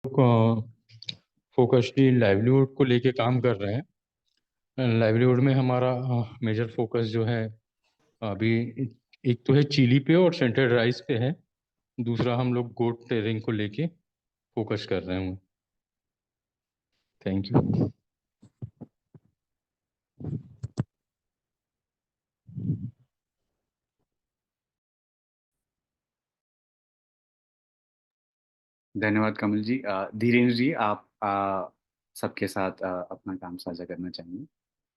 फोकसली livelihood को लेके काम कर रहे हैं। लाइवलीहुड में हमारा मेजर फोकस जो है अभी एक तो है चिली पे और सेंट्रल राइस पे है। दूसरा हम लोग गोट टेयरिंग को लेके फोकस कर रहे हैं। Thank you. धन्यवाद कमल जी। धीरेन्द्र जी, आप सबके साथ अपना काम साझा करना चाहेंगे।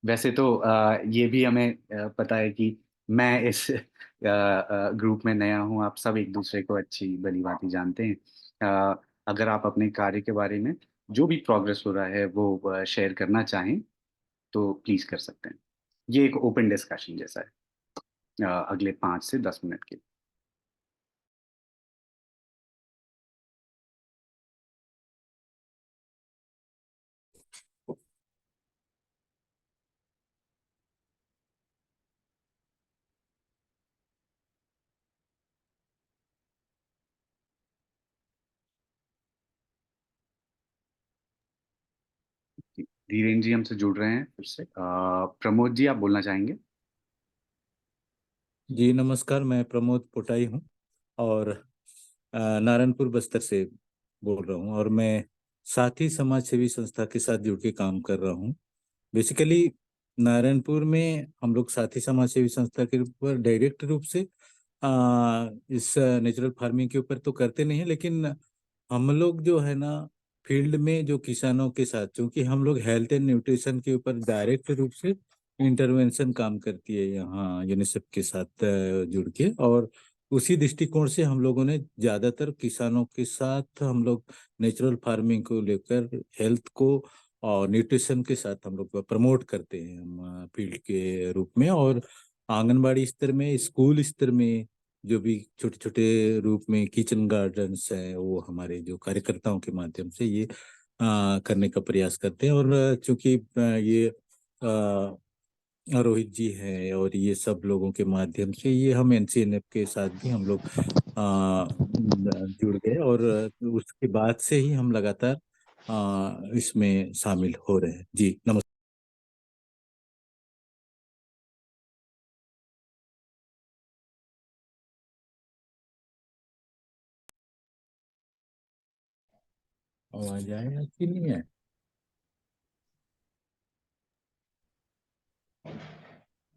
वैसे तो ये भी हमें पता है कि मैं इस ग्रुप में नया हूँ। आप सब एक दूसरे को अच्छी भली भांति जानते हैं। अगर आप अपने कार्य के बारे में जो भी प्रोग्रेस हो रहा है वो शेयर करना चाहें तो प्लीज कर सकते हैं। ये एक ओपन डिस्कशन जैसा है, अगले 5 से 10 मिनट के। धीरेन्द्र जी हमसे जुड़ रहे हैं फिर से। प्रमोद जी, आप बोलना चाहेंगे? जी नमस्कार, मैं प्रमोद पोटाई हूँ और नारायणपुर बस्तर से बोल रहा हूँ और मैं साथी समाज सेवी संस्था के साथ जुड़ के काम कर रहा हूँ। बेसिकली नारायणपुर में हम लोग साथी समाज सेवी संस्था के ऊपर डायरेक्ट रूप से इस नेचुरल फार्मिंग के ऊपर तो करते नहीं है, लेकिन हम लोग जो है ना फील्ड में जो किसानों के साथ, क्योंकि हम लोग हेल्थ एंड न्यूट्रिशन के ऊपर डायरेक्ट रूप से इंटरवेंशन काम करती है यहाँ यूनिसेफ के साथ जुड़ के, और उसी दृष्टिकोण से हम लोगों ने ज्यादातर किसानों के साथ हम लोग नेचुरल फार्मिंग को लेकर हेल्थ को और न्यूट्रिशन के साथ हम लोग प्रमोट करते हैं हम फील्ड के रूप में। और आंगनबाड़ी स्तर में, स्कूल स्तर में जो भी छोटे छोटे रूप में किचन गार्डन्स है, वो हमारे जो कार्यकर्ताओं के माध्यम से ये करने का प्रयास करते हैं। और चूंकि ये रोहित जी हैं और ये सब लोगों के माध्यम से ये हम एनसीएनएफ के साथ भी हम लोग जुड़ गए, और उसके बाद से ही हम लगातार इसमें शामिल हो रहे हैं। जी नमस्कार। आवाज आया कि नहीं है?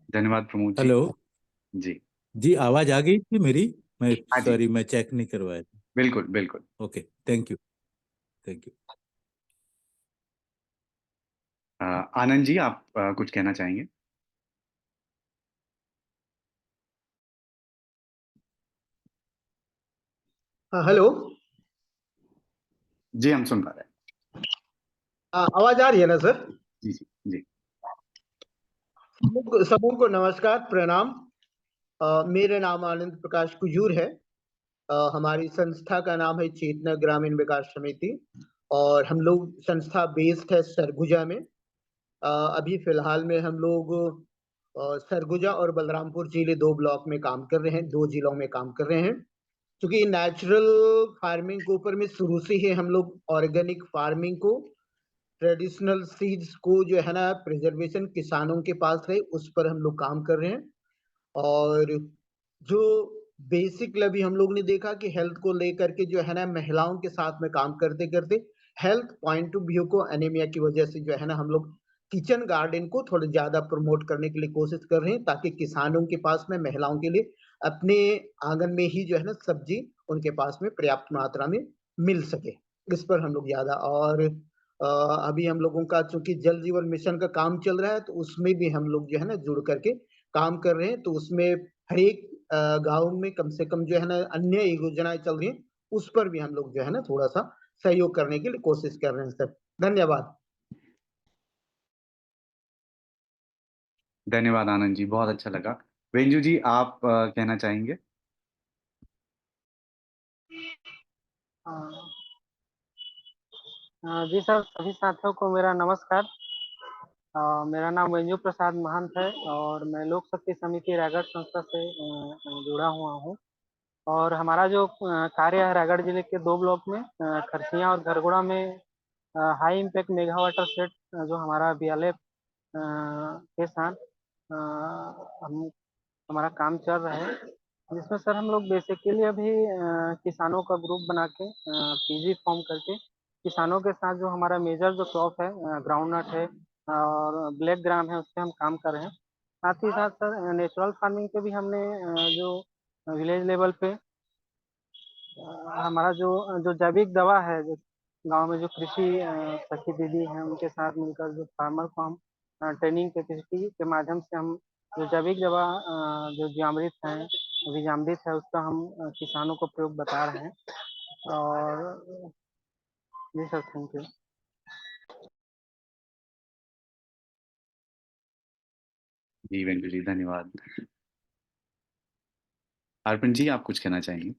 धन्यवाद प्रमोद जी। हेलो। जी। जी आवाज आ गई थी मेरी? मैं हाँ जी, सॉरी, मैं चेक नहीं करवाया था। बिल्कुल बिल्कुल। Okay, thank you. Thank you. Anand ji, आप कुछ कहना चाहेंगे? हाँ हेलो। जी, हम सुन पा रहे हैं। आवाज आ रही है ना सर? जी जी जी। सबों को नमस्कार, प्रणाम। मेरा नाम आनंद प्रकाश कुजूर है। हमारी संस्था का नाम है चेतना ग्रामीण विकास समिति और हम लोग संस्था बेस्ड है सरगुजा में। अभी फिलहाल में हम लोग सरगुजा और बलरामपुर जिले 2 ब्लॉक में काम कर रहे हैं, 2 जिलों में काम कर रहे हैं। क्योंकि नेचुरल फार्मिंग के ऊपर में शुरू से ही हम लोग ऑर्गेनिक फार्मिंग को, ट्रेडिशनल सीड्स को जो है ना प्रिजर्वेशन किसानों के पास रहे, उस पर हम लोग काम कर रहे हैं। और जो बेसिक अभी हम लोग ने देखा कि हेल्थ को लेकर के जो है ना महिलाओं के साथ में काम करते करते हेल्थ पॉइंट ऑफ व्यू को एनीमिया की वजह से जो है ना हम लोग किचन गार्डन को थोड़ा ज्यादा प्रमोट करने के लिए कोशिश कर रहे हैं, ताकि किसानों के पास में, महिलाओं के लिए अपने आंगन में ही जो है ना सब्जी उनके पास में पर्याप्त मात्रा में मिल सके। इस पर हम लोग ज्यादा, और अभी हम लोगों का चूंकि जल जीवन मिशन का काम चल रहा है, तो उसमें भी हम लोग जो है ना जुड़ करके काम कर रहे हैं। तो उसमें हर एक गांव में कम से कम जो है ना अन्य योजनाएं चल रही हैं, उस पर भी हम लोग जो है ना थोड़ा सा सहयोग करने के लिए कोशिश कर रहे हैं सर। धन्यवाद। धन्यवाद आनंद जी, बहुत अच्छा लगा। वेंजू जी, आप कहना चाहेंगे? जी सर, सभी साथियों को मेरा नमस्कार। मेरा नाम वेंजू प्रसाद महंत है और मैं लोक शक्ति समिति रायगढ़ संस्था से जुड़ा हुआ हूँ। और हमारा जो कार्य है रायगढ़ जिले के 2 ब्लॉक में खरसिया और घरगोड़ा में high impact mega water set जो हमारा बीएलएफ के साथ हम हमारा काम चल रहा है, जिसमें सर हम लोग बेसिकली अभी किसानों का ग्रुप बना के पीजी फॉर्म करके किसानों के साथ जो हमारा मेजर जो क्रॉप है ग्राउंड नट है और ब्लैक ग्राम है, उस पर हम काम कर रहे हैं। साथ ही साथ सर नेचुरल फार्मिंग पे भी हमने जो विलेज लेवल पे हमारा जो जो जैविक दवा है, जो गांव में जो कृषि सखी दीदी हैं उनके साथ मिलकर जो फार्मर को हम ट्रेनिंग कैपेसिटी के माध्यम से हम जो जैविक दवा जो जीवामृत है बीजामृत है उसका हम किसानों को प्रयोग बता रहे हैं। और जी सर, थैंक यू। जी वेंकट जी, धन्यवाद। अर्पण जी, आप कुछ कहना चाहेंगे?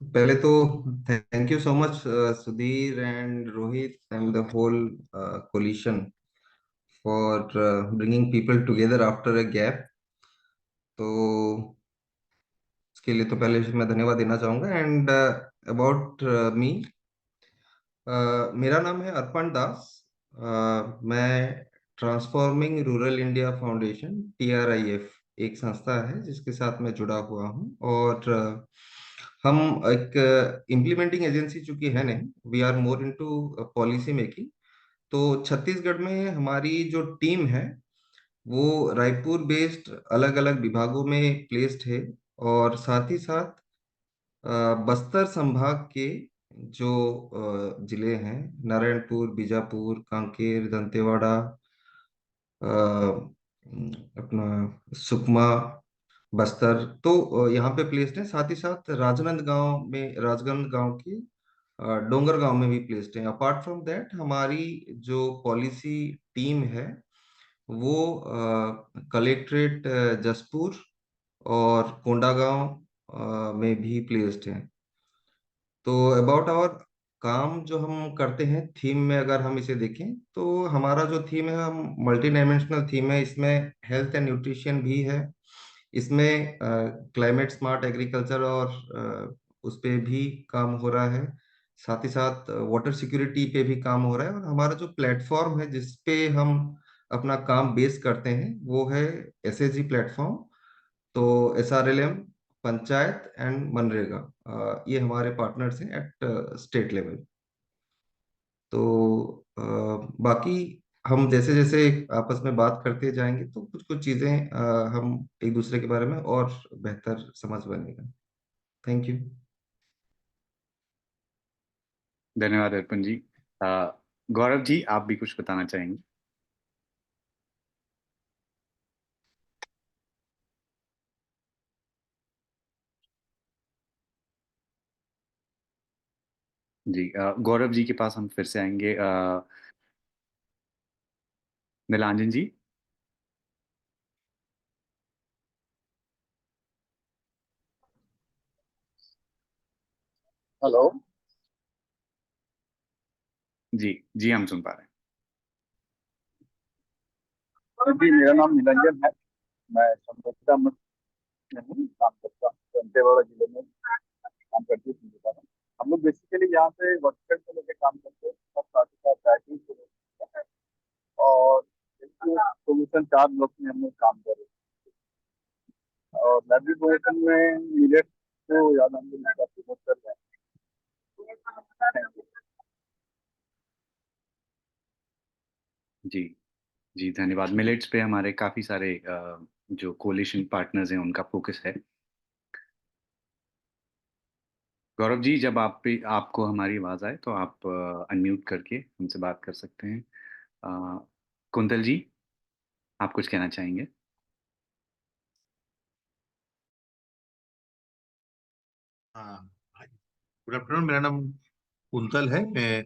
पहले तो thank you so much Sudhir and Rohit and the whole coalition for bringing people together after a gap. तो इसके लिए तो पहले मैं धन्यवाद देना चाहूंगा। एंड अबाउट मी, मेरा नाम है अर्पण दास। मैं transforming rural India foundation TRIF एक संस्था है जिसके साथ मैं जुड़ा हुआ हूँ। और हम एक इम्प्लीमेंटिंग एजेंसी चूंकि है नहीं, we are more into policy making. तो छत्तीसगढ़ में हमारी जो टीम है वो रायपुर बेस्ड अलग अलग विभागों में प्लेस्ड है। और साथ ही साथ बस्तर संभाग के जो जिले हैं, नारायणपुर, बीजापुर, कांकेर, दंतेवाड़ा, अपना सुकमा, बस्तर, तो यहाँ पे प्लेस्ड है। साथ ही साथ राजनांदगांव की डोंगर गांव में भी प्लेस्ड है। अपार्ट फ्रॉम दैट हमारी जो पॉलिसी टीम है वो कलेक्ट्रेट जसपुर और कोंडागांव में भी प्लेस्ड है। तो अबाउट आवर काम जो हम करते हैं, थीम में अगर हम इसे देखें तो हमारा जो थीम है, हम मल्टी डायमेंशनल थीम है। इसमें हेल्थ एंड न्यूट्रिशन भी है, इसमें क्लाइमेट स्मार्ट एग्रीकल्चर और उस पे भी काम हो रहा है। साथ ही साथ वाटर सिक्योरिटी पे भी काम हो रहा है। और हमारा जो प्लेटफॉर्म है जिस पे हम अपना काम बेस करते हैं वो है SHG प्लेटफॉर्म। तो SRLM, पंचायत एंड मनरेगा, ये हमारे पार्टनर्स हैं एट स्टेट लेवल। तो बाकी हम जैसे जैसे आपस में बात करते जाएंगे तो कुछ कुछ चीजें हम एक दूसरे के बारे में और बेहतर समझ बनेगा। Thank you. धन्यवाद अर्पण जी। गौरव जी, आप भी कुछ बताना चाहेंगे? जी, गौरव जी के पास हम फिर से आएंगे। नीलांजन जी। हेलो जी जी, हम सुन पा रहे जी, मेरा नाम निरंजन है। मैं संबंधिता में हूँ, काम करता हूँ दंतेवाड़ा जिले में काम करती हूँ। हम लोग बेसिकली यहाँ पे वर्कशॉप को लेकर काम करते हैं और साथ ही साथ बैटरी को लेकर और सोल्यूशन 4 ब्लॉक में हम लोग काम कर रहे हैं। और लाइब्रेरी प्रोडक्शन में मिलेट को याद हम लोग प्रमोट कर रहे हैं। हैं। जी जी, धन्यवाद। मिलेट्स पे हमारे काफी सारे जो कोलिशन पार्टनर्स हैं उनका फोकस है। गौरव जी, जब आपको हमारी आवाज आए तो आप अनम्यूट करके हमसे बात कर सकते हैं। कुंतल जी, आप कुछ कहना चाहेंगे? हाँ, गुड आफ्टरनून। मेरा नाम कुंतल है। मैं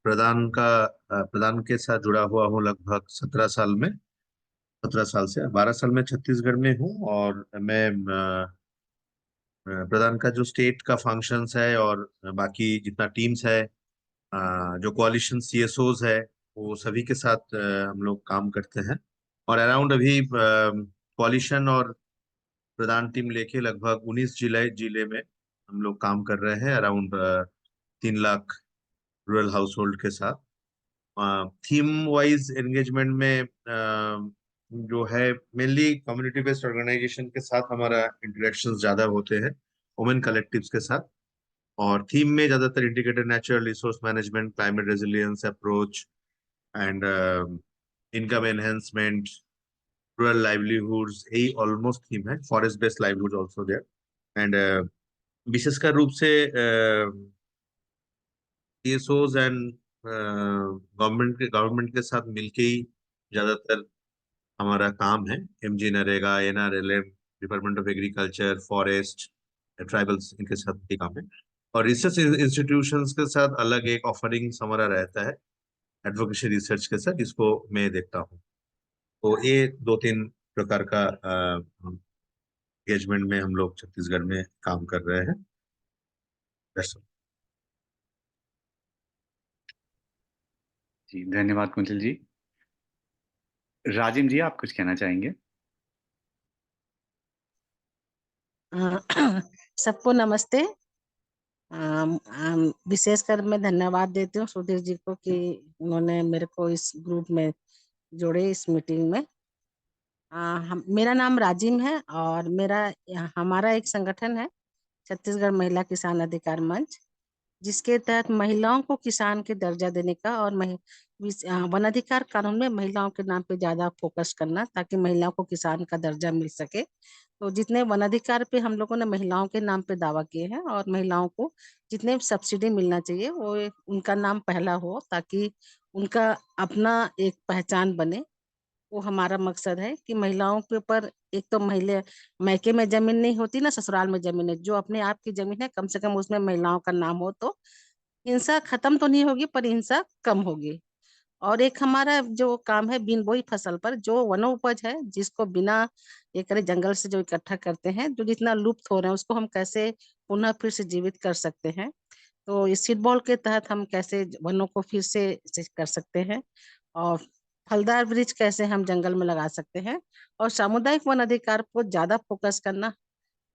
प्रधान के साथ जुड़ा हुआ हूँ लगभग 17 साल से। 12 साल में छत्तीसगढ़ में हूँ। और मैं प्रधान का जो स्टेट का फंक्शंस है और बाकी जितना टीम्स है, जो कोalition CSOs है, वो सभी के साथ हम लोग काम करते हैं। और अराउंड अभी पॉल्यूशन और प्रधान टीम लेके लगभग 19 जिले में हम लोग काम कर रहे हैं, around 3 lakh rural house hold के साथ। थीम वाइज एंगेजमेंट में जो है मेनली कम्युनिटी बेस्ड ऑर्गेनाइजेशन के साथ हमारा इंटरेक्शंस ज्यादा होते हैं, वुमेन कलेक्टिव्स के साथ। और थीम में ज्यादातर integrated natural resource management, climate resilience approach and income enhancement, rural livelihoods, यही ऑलमोस्ट थीम है। Forest based livelihood also there. And विशेषकर रूप से टीएसओज एंड गवर्नमेंट के साथ मिलके ही ज्यादातर हमारा काम है। MG NREGA, NRLM, department of agriculture, forest, tribals, इनके साथ ही काम है। और रिसर्च इंस्टीट्यूशंस के साथ अलग एक ऑफरिंग हमारा रहता है एडवोकेसी रिसर्च के साथ, जिसको मैं देखता हूँ। तो ये 2-3 प्रकार का एंगेजमेंट में हम लोग छत्तीसगढ़ में काम कर रहे हैं। That's all. जी, धन्यवाद कुंतल जी। राजिम जी, आप कुछ कहना चाहेंगे? सबको नमस्ते। विशेषकर मैं धन्यवाद देती हूँ सुधीर जी को कि उन्होंने मेरे को इस ग्रुप में जोड़े, इस मीटिंग में। मेरा नाम राजिम है और हमारा एक संगठन है छत्तीसगढ़ महिला किसान अधिकार मंच, जिसके तहत महिलाओं को किसान के दर्जा देने का और वन अधिकार कानून में महिलाओं के नाम पे ज्यादा फोकस करना, ताकि महिलाओं को किसान का दर्जा मिल सके। तो जितने वन अधिकार पे हम लोगों ने महिलाओं के नाम पे दावा किए हैं, और महिलाओं को जितने सब्सिडी मिलना चाहिए वो उनका नाम पहला हो, ताकि उनका अपना एक पहचान बने। वो हमारा मकसद है कि महिलाओं के ऊपर, एक तो महिला मायके में जमीन नहीं होती ना, ससुराल में जमीन है, जो अपने आप की जमीन है कम से कम उसमें महिलाओं का नाम हो, तो हिंसा खत्म तो नहीं होगी पर हिंसा कम होगी। और एक हमारा जो काम है बिन बोई फसल पर, जो वनोपज है जिसको बिना ये करे जंगल से जो इकट्ठा करते हैं, जो जितना लुप्त हो रहे हैं उसको हम कैसे पुनः फिर से जीवित कर सकते हैं। तो इस सीड बॉल के तहत हम कैसे वनों को फिर से कर सकते हैं, और फलदार वृक्ष कैसे हम जंगल में लगा सकते हैं, और सामुदायिक वन अधिकार को ज्यादा फोकस करना।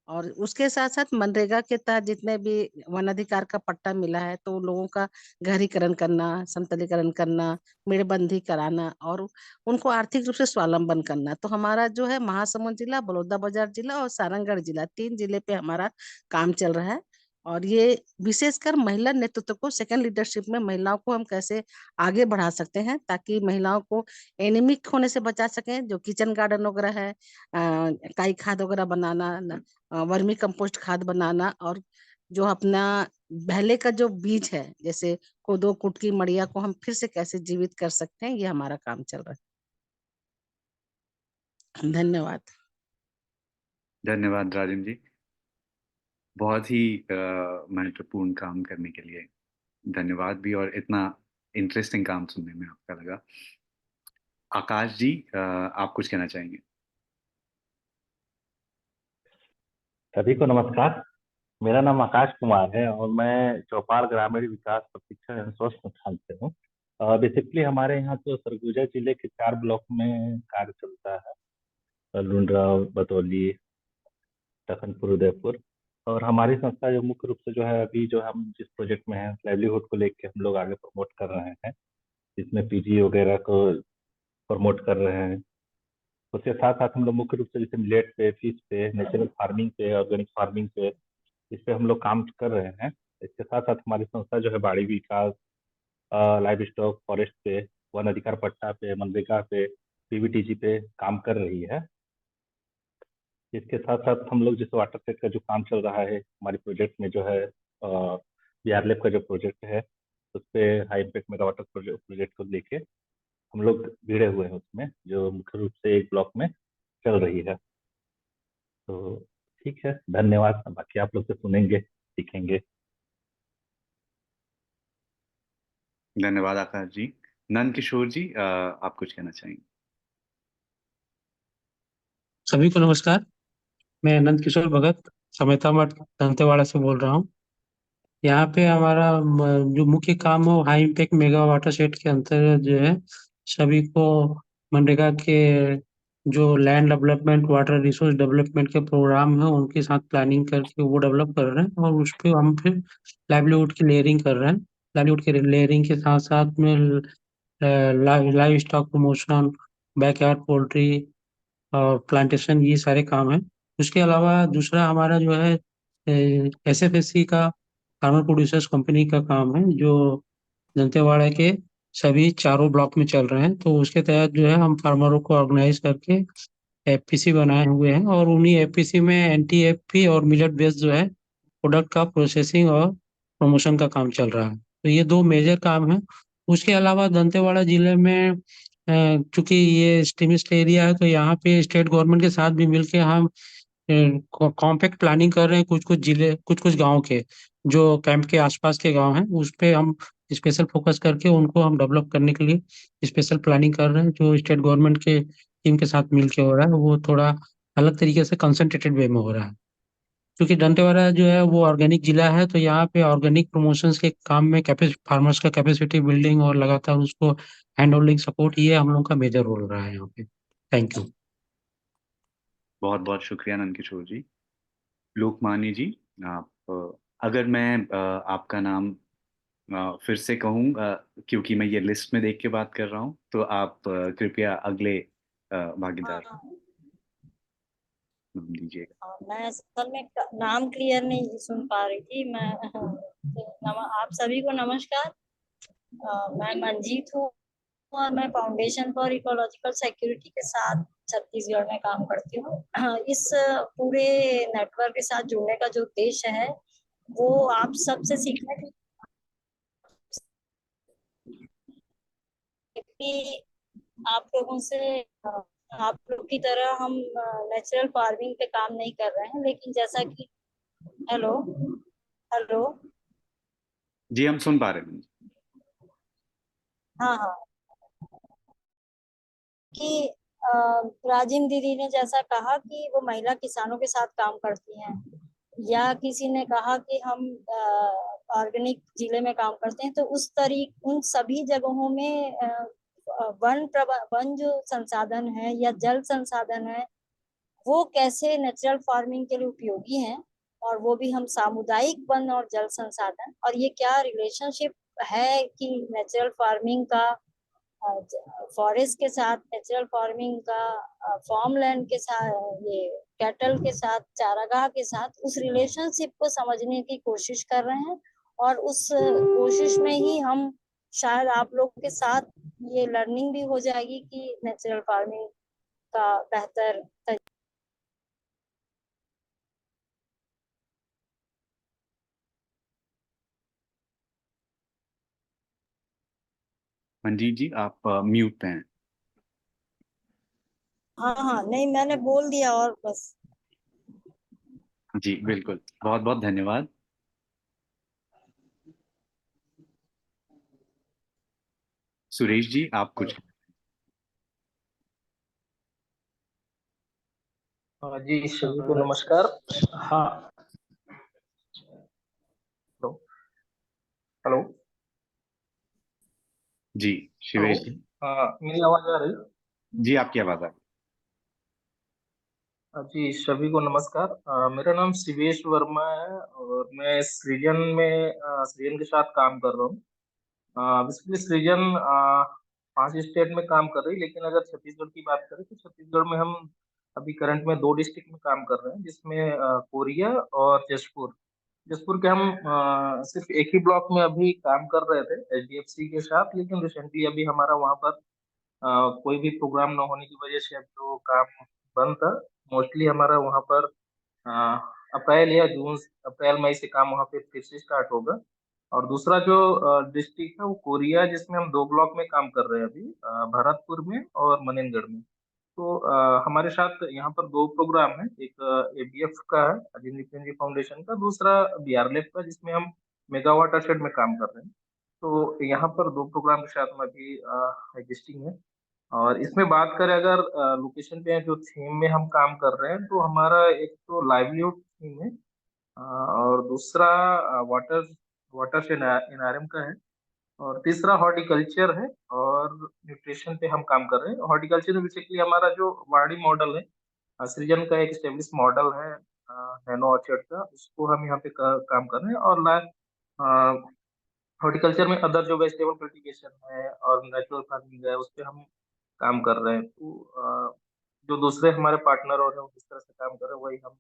और उसके साथ साथ मनरेगा के तहत जितने भी वन अधिकार का पट्टा मिला है, तो लोगों का घरीकरण करना, समतलीकरण करना, मेड़बंदी कराना, और उनको आर्थिक रूप से स्वावलंबन करना। तो हमारा जो है महासमुंद जिला, बलौदाबाजार जिला और सारंगढ़ जिला, 3 जिले पे हमारा काम चल रहा है। और ये विशेषकर महिला नेतृत्व को, सेकंड लीडरशिप में महिलाओं को हम कैसे आगे बढ़ा सकते हैं, ताकि महिलाओं को एनीमिक होने से बचा सकें। जो किचन गार्डन वगैरह है, काई खाद वगैरह बनाना, वर्मी कंपोस्ट खाद बनाना, और जो अपना पहले का जो बीज है जैसे कोदो, कुटकी, मड़िया को हम फिर से कैसे जीवित कर सकते हैं, ये हमारा काम चल रहा है। धन्यवाद। धन्यवाद राजिम जी, बहुत ही महत्वपूर्ण काम करने के लिए धन्यवाद भी, और इतना इंटरेस्टिंग काम सुनने में आपका लगा। आकाश जी, आप कुछ कहना चाहेंगे? सभी को नमस्कार। मेरा नाम आकाश कुमार है और मैं चौपाल ग्रामीण विकास प्रशिक्षण एवं स्वास्थ्य संस्थान से हूँ। बेसिकली हमारे यहाँ तो सरगुजा जिले के 4 ब्लॉक में कार्य चलता है, लुंड्रा, बतौली, लखनपुर, उदयपुर। और हमारी संस्था जो मुख्य रूप से जो है, अभी जो हम जिस प्रोजेक्ट में है, लाइवलीहुड को लेकर हम लोग आगे प्रमोट कर रहे हैं, जिसमें पीजी वगैरह को प्रमोट कर रहे हैं। उसके साथ साथ हम लोग मुख्य रूप से जैसे मिलेट पे, फिश पे, नेचुरल फार्मिंग पे, ऑर्गेनिक फार्मिंग पे, इस पे हम लोग काम कर रहे हैं। इसके साथ साथ हमारी संस्था जो है बाड़ी विकास, लाइव स्टॉक, फॉरेस्ट पे, वन अधिकार पट्टा पे, मनरेगा पे, पीवीटीजी पे काम कर रही है। इसके साथ साथ हम लोग जैसे वाटर सेट का जो काम चल रहा है हमारे प्रोजेक्ट में, जो है बीआरएलएफ का जो प्रोजेक्ट है, उस पे high impact mega water project को लेके हम लोग भिड़े हुए हैं उसमें, जो मुख्य रूप से एक ब्लॉक में चल रही है। तो ठीक है, धन्यवाद। बाकी आप लोग से सुनेंगे, सीखेंगे। धन्यवाद आकाश जी। नंद किशोर जी, आप कुछ कहना चाहेंगे? सभी को नमस्कार। मैं नंद किशोर भगत, समेता मठ दंतेवाड़ा से बोल रहा हूँ। यहाँ पे हमारा जो मुख्य काम है वो high impact mega water set के अंतर्गत जो है सभी को मनरेगा के जो land development water resource development के प्रोग्राम है उनके साथ प्लानिंग करके वो डेवलप कर रहे हैं, और उस पे हम फिर लाइवलीहुड की लेयरिंग कर रहे हैं। लाइवलीहुड की लेयरिंग के साथ साथ में live stock promotion, backyard poultry और प्लांटेशन, ये सारे काम हैं। उसके अलावा दूसरा हमारा जो है SFSC का फार्मर प्रोड्यूसर्स कंपनी का काम है, जो दंतेवाड़ा के सभी चारों ब्लॉक में चल रहे हैं। तो उसके तहत जो है हम फार्मरों को ऑर्गेनाइज करके FPC बनाए हुए हैं, और उन्हीं FPC में NTFP और मिलेट बेस्ड जो है प्रोडक्ट का प्रोसेसिंग और प्रमोशन का काम चल रहा है। तो ये दो मेजर काम है। उसके अलावा दंतेवाड़ा जिले में चूंकि ये एक्सट्रीमिस्ट एरिया है, तो यहाँ पे स्टेट गवर्नमेंट के साथ भी मिलके हम कॉम्पैक्ट प्लानिंग कर रहे हैं। कुछ कुछ जिले, कुछ कुछ गांव के जो कैंप के आसपास के गांव हैं, उस पे हम स्पेशल फोकस करके उनको हम डेवलप करने के लिए स्पेशल प्लानिंग कर रहे हैं। जो स्टेट गवर्नमेंट के टीम के साथ मिलके हो रहा है, वो थोड़ा अलग तरीके से कंसंट्रेटेड वे में हो रहा है। क्योंकि दंतेवाड़ा जो है वो ऑर्गेनिक जिला है, तो यहाँ पे ऑर्गेनिक प्रमोशंस के काम में फार्मर्स का कैपेसिटी बिल्डिंग और लगातार उसको हैंड होल्डिंग सपोर्ट, ये हम लोग का मेजर रोल रहा है यहाँ पे। Thank you. बहुत बहुत शुक्रिया नंद किशोर जी। लोकमान्य जी, आप अगर मैं आपका नाम फिर से कहूँ, क्योंकि मैं ये लिस्ट में देख के बात कर रहा हूँ, तो आप कृपया अगले भागीदार नाम दीजिएगा। मैं असल में नाम क्लियर नहीं सुन पा रही थी। मैं आप सभी को नमस्कार। मैं मंजीत हूँ और मैं फाउंडेशन फॉर इकोलॉजिकल सिक्योरिटी के साथ छत्तीसगढ़ में काम करती हूँ। इस पूरे नेटवर्क के साथ जुड़ने का जो उद्देश्य है वो आप सबसे सीखने की, आप लोगों से, आप लोग की तरह हम नेचुरल फार्मिंग पे काम नहीं कर रहे हैं, लेकिन जैसा कि हेलो हेलो जी, हम सुन पा रहे हैं। हाँ हाँ, कि राजिम दीदी ने जैसा कहा कि वो महिला किसानों के साथ काम करती हैं, या किसी ने कहा कि हम ऑर्गेनिक जिले में काम करते हैं, तो उन सभी जगहों में वन जो संसाधन है या जल संसाधन है वो कैसे नेचुरल फार्मिंग के लिए उपयोगी हैं, और वो भी हम सामुदायिक वन और जल संसाधन, और ये क्या रिलेशनशिप है कि नेचुरल फार्मिंग का फॉरेस्ट के साथ, नेचुरल फार्मिंग का फार्मलैंड के साथ, ये कैटल के साथ, चारागाह के साथ, उस रिलेशनशिप को समझने की कोशिश कर रहे हैं। और उस कोशिश में ही हम शायद आप लोगों के साथ ये लर्निंग भी हो जाएगी कि नेचुरल फार्मिंग का बेहतर मंजीत जी, आप म्यूट पे हैं। हाँ हाँ, नहीं मैंने बोल दिया और बस। जी बिल्कुल, बहुत बहुत धन्यवाद। सुरेश जी, आप कुछ? जी सभी को नमस्कार। हाँ, हेलो जी शिवेश जी। हाँ, मेरी आवाज आ रही? जी, आपकी आवाज आ रही। जी सभी को नमस्कार। मेरा नाम शिवेश वर्मा है और मैं सृजन के साथ काम कर रहा हूँ। बेसिकली सृजन 5 स्टेट में काम कर रही है, लेकिन अगर छत्तीसगढ़ की बात करें तो छत्तीसगढ़ में हम अभी करंट में 2 डिस्ट्रिक्ट में काम कर रहे हैं, जिसमें कोरिया और जशपुर। जसपुर के हम सिर्फ एक ही ब्लॉक में अभी काम कर रहे थे HDFC के साथ, लेकिन रिसेंटली अभी हमारा वहाँ पर कोई भी प्रोग्राम न होने की वजह से अब जो काम बंद था। मोस्टली हमारा वहाँ पर अप्रैल या जून, अप्रैल मई से काम वहाँ पे फिर से स्टार्ट होगा। और दूसरा जो डिस्ट्रिक्ट है वो कोरिया, जिसमें हम 2 ब्लॉक में काम कर रहे हैं अभी, भरतपुर में और मनेनगढ़ में। तो हमारे साथ यहाँ पर 2 प्रोग्राम है, एक ABF का है, अजीम निकुंज फाउंडेशन का, दूसरा BRLF का, जिसमें हम मेगा वाटर शेड में काम कर रहे हैं। तो यहाँ पर 2 प्रोग्राम के साथ में अभी एग्जिस्टिंग है। और इसमें बात करें अगर लोकेशन पे जो थीम में हम काम कर रहे हैं, तो हमारा एक तो लाइवलीहुड थीम है, और दूसरा वाटर वाटर एनआरएम का है, और तीसरा हॉर्टिकल्चर है, और न्यूट्रिशन पे हम काम कर रहे हैं। हॉर्टिकल्चर में बेसिकली हमारा जो वाड़ी मॉडल है, सृजन का एक स्टेब्लिश मॉडल है नैनो ऑर्चर्ड का, उसको हम यहाँ पे काम कर रहे हैं। और हॉर्टिकल्चर में अदर जो वेजिटेबल कल्टीवेशन है और नेचुरल फार्मिंग है, उस पे हम काम कर रहे हैं। तो जो दूसरे हमारे पार्टनर और हैं वो किस तरह से काम कर रहे हैं, वही हम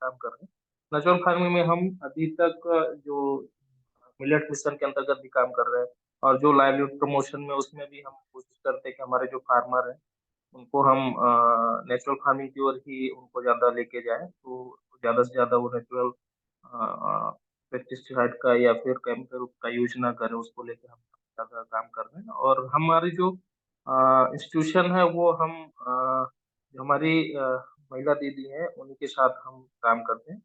काम कर रहे हैं। नेचुरल फार्मिंग में हम अभी तक जो मिलेट मिशन के अंतर्गत भी काम कर रहे हैं, और जो लाइवलीहुड प्रमोशन में उसमें भी हम कोशिश करते हैं कि हमारे जो फार्मर हैं उनको हम नेचुरल फार्मिंग की ओर ही उनको ज्यादा लेके जाएं, तो ज्यादा से ज्यादा वो नेचुरल पेस्टिसाइड का या फिर केमिकल का यूज ना करें, उसको लेके हम ज्यादा काम कर रहे हैं। और हमारी जो इंस्टीट्यूशन है वो हम जो हमारी महिला दीदी हैं उन्हीं के साथ हम काम करते हैं,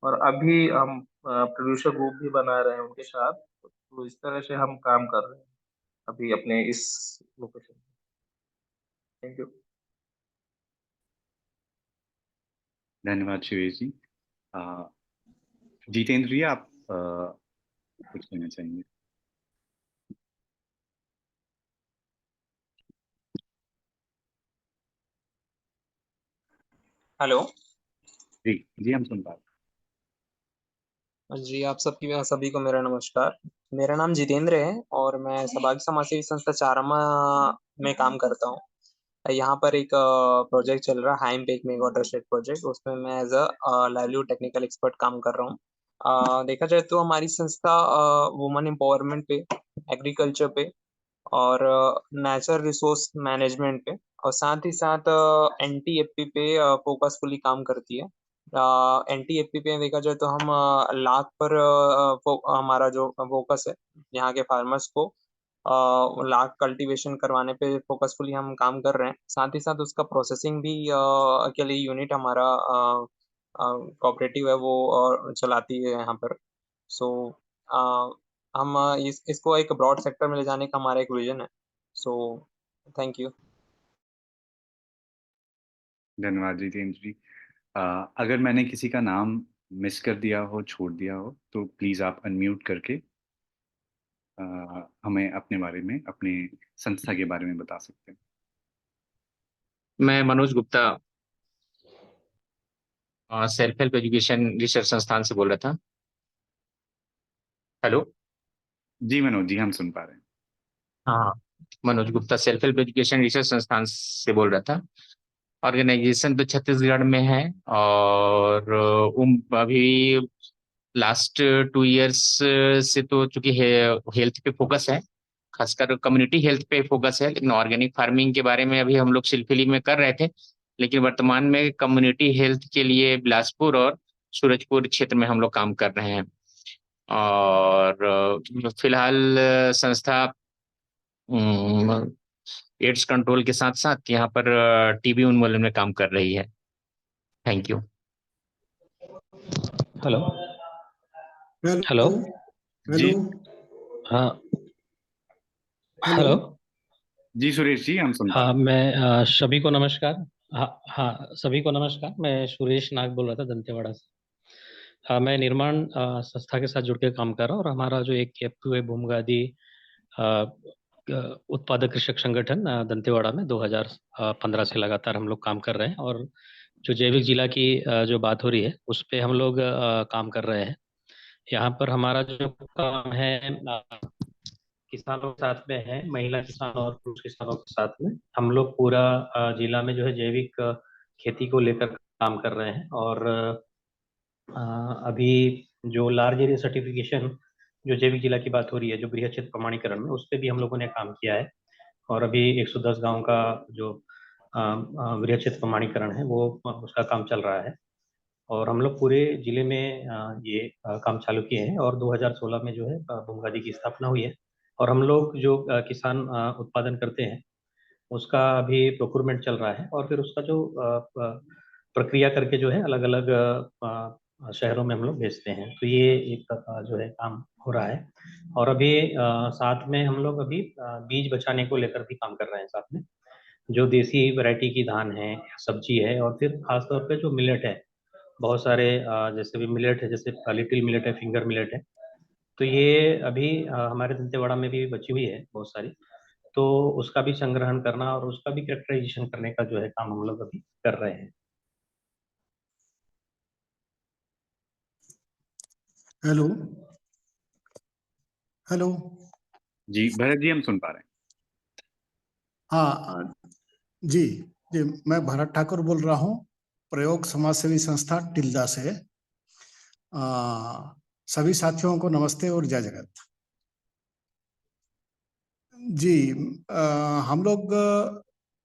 और अभी हम प्रोड्यूसर ग्रुप भी बना रहे हैं उनके साथ। तो इस तरह से हम काम कर रहे हैं अभी अपने इस लोकेशन में। Thank you. धन्यवाद शिवेश जी। जितेंद्र जी, आप कुछ कहना चाहेंगे? हेलो जी जी, हम सुन पा रहे जी, आप सभी को मेरा नमस्कार। मेरा नाम जितेंद्र है और मैं सौभाग्य समाजसेवी संस्था चारामा में काम करता हूँ। यहाँ पर एक प्रोजेक्ट चल रहा है, high impact mega watershed project. उसमें मैं as a livelihood technical expert काम कर रहा हूँ। देखा जाए तो हमारी संस्था वुमन एम्पावरमेंट पे, एग्रीकल्चर पे और नेचुरल रिसोर्स मैनेजमेंट पे और साथ ही साथ NTFP पे फोकसफुली काम करती है। NTFP पे देखा जाए तो हम लाख पर हमारा जो फोकस है, यहाँ के फार्मर्स को लाख कल्टीवेशन करवाने पे फोकसफुली हम काम कर रहे हैं। साथ ही साथ उसका प्रोसेसिंग भी के लिए यूनिट हमारा कोऑपरेटिव है वो चलाती है यहाँ पर। सो हम इसको एक ब्रॉड सेक्टर में ले जाने का हमारा एक विजन है। So thank you. धन्यवाद जितेंद्र जी। अगर मैंने किसी का नाम मिस कर दिया हो, छोड़ दिया हो, तो प्लीज आप अनम्यूट करके हमें अपने बारे में, अपने संस्था के बारे में बता सकते हैं। मैं Manoj Gupta self help education research संस्थान से बोल रहा था। हेलो। जी मनोज जी, हम सुन पा रहे हैं। हाँ, Manoj Gupta self help education research संस्थान से बोल रहा था। ऑर्गेनाइजेशन तो छत्तीसगढ़ में है और अभी लास्ट 2 इयर्स से तो चूंकि हेल्थ पे फोकस है, खासकर कम्युनिटी हेल्थ पे फोकस है, लेकिन ऑर्गेनिक फार्मिंग के बारे में अभी हम लोग सिलफिली में कर रहे थे। लेकिन वर्तमान में कम्युनिटी हेल्थ के लिए बिलासपुर और सूरजपुर क्षेत्र में हम लोग काम कर रहे हैं। और फिलहाल संस्था एड्स कंट्रोल के साथ साथ यहाँ पर टीबी उन्मूलन में काम कर रही है। Thank you. हेलो हेलो जी। हाँ हेलो जी सुरेश जी, हम सुन पा हाँ, रहे हैं। मैं सभी को नमस्कार। हाँ, सभी को नमस्कार। मैं सुरेश नाग बोल रहा था दंतेवाड़ा से। मैं निर्माण संस्था के साथ जुड़ के काम कर रहा हूँ और हमारा जो एक FPO है भूमगादी उत्पादक कृषक संगठन दंतेवाड़ा में 2015 से लगातार हम लोग काम कर रहे हैं। और जो जैविक जिला की जो बात हो रही है उस पे हम लोग काम कर रहे हैं। यहाँ पर हमारा जो काम है किसानों के साथ में है, महिला किसान और पुरुष किसानों के साथ में हम लोग पूरा जिला में जो है जैविक खेती को लेकर काम कर रहे हैं। और अभी जो लार्ज एरिया सर्टिफिकेशन जो जैविक जिला की बात हो रही है, जो बृहद क्षेत्र प्रमाणीकरण में, उस पर भी हम लोगों ने काम किया है। और अभी 110 गांव का जो बृहद क्षेत्र प्रमाणीकरण है वो उसका काम चल रहा है। और हम लोग पूरे जिले में ये काम चालू किए हैं और 2016 में जो है भूमगादी की स्थापना हुई है। और हम लोग जो किसान उत्पादन करते हैं उसका अभी प्रोक्योरमेंट चल रहा है और फिर उसका जो प्रक्रिया करके जो है अलग अलग शहरों में हम लोग भेजते हैं। तो ये एक जो है काम हो रहा है। और अभी साथ में हम लोग अभी बीज बचाने को लेकर भी काम कर रहे हैं साथ में। जो देसी वैरायटी की धान है, सब्जी है, और फिर खासतौर पे जो मिलेट है, बहुत सारे जैसे भी मिलेट है, जैसे लिटिल मिलेट है, फिंगर मिलेट है, तो ये अभी हमारे दंतेवाड़ा में भी बची हुई है बहुत सारी, तो उसका भी संग्रहण करना और उसका भी कैरेक्टराइजेशन करने का जो है काम हम लोग अभी कर रहे हैं। Hello hello. जी भरत जी, हम सुन पा रहे हैं। हाँ जी जी, मैं भरत ठाकुर बोल रहा हूँ, प्रयोग समाजसेवी संस्था टिल्डा से। सभी साथियों को नमस्ते और जय जगत। जी, हम लोग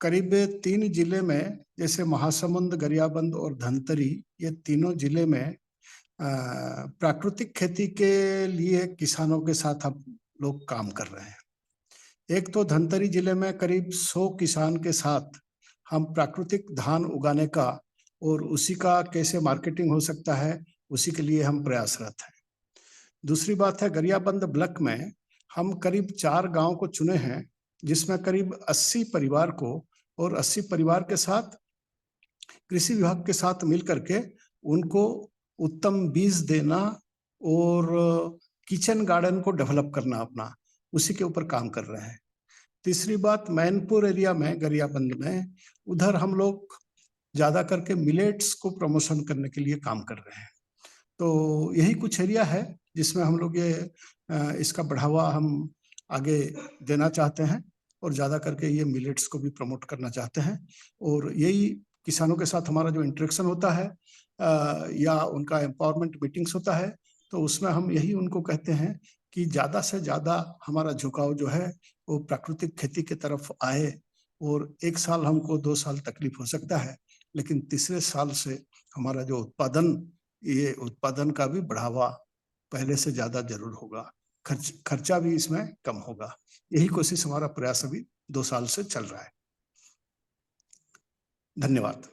करीब 3 जिले में, जैसे महासमुंद, गरियाबंद और धमतरी, ये तीनों जिले में प्राकृतिक खेती के लिए किसानों के साथ हम लोग काम कर रहे हैं। एक तो धमतरी जिले में करीब 100 किसान के साथ हम प्राकृतिक धान उगाने का और उसी का कैसे मार्केटिंग हो सकता है, उसी के लिए हम प्रयासरत हैं। दूसरी बात है, गरियाबंद ब्लॉक में हम करीब 4 गांव को चुने हैं, जिसमें करीब 80 परिवार को, और 80 परिवार के साथ कृषि विभाग के साथ मिल करके उनको उत्तम बीज देना और किचन गार्डन को डेवलप करना, अपना उसी के ऊपर काम कर रहे हैं। तीसरी बात, मैनपुर एरिया में, गरियाबंद में, उधर हम लोग ज्यादा करके मिलेट्स को प्रमोशन करने के लिए काम कर रहे हैं। तो यही कुछ एरिया है जिसमें हम लोग ये इसका बढ़ावा हम आगे देना चाहते हैं और ज्यादा करके ये मिलेट्स को भी प्रमोट करना चाहते हैं। और यही किसानों के साथ हमारा जो इंटरेक्शन होता है या उनका एम्पावरमेंट मीटिंग्स होता है, तो उसमें हम यही उनको कहते हैं कि ज्यादा से ज्यादा हमारा झुकाव जो है वो प्राकृतिक खेती की तरफ आए। और 1 साल हमको 2 साल तकलीफ हो सकता है, लेकिन तीसरे साल से हमारा जो उत्पादन का भी बढ़ावा पहले से ज्यादा जरूर होगा, खर्चा भी इसमें कम होगा। यही कोशिश, हमारा प्रयास अभी 2 साल से चल रहा है। धन्यवाद।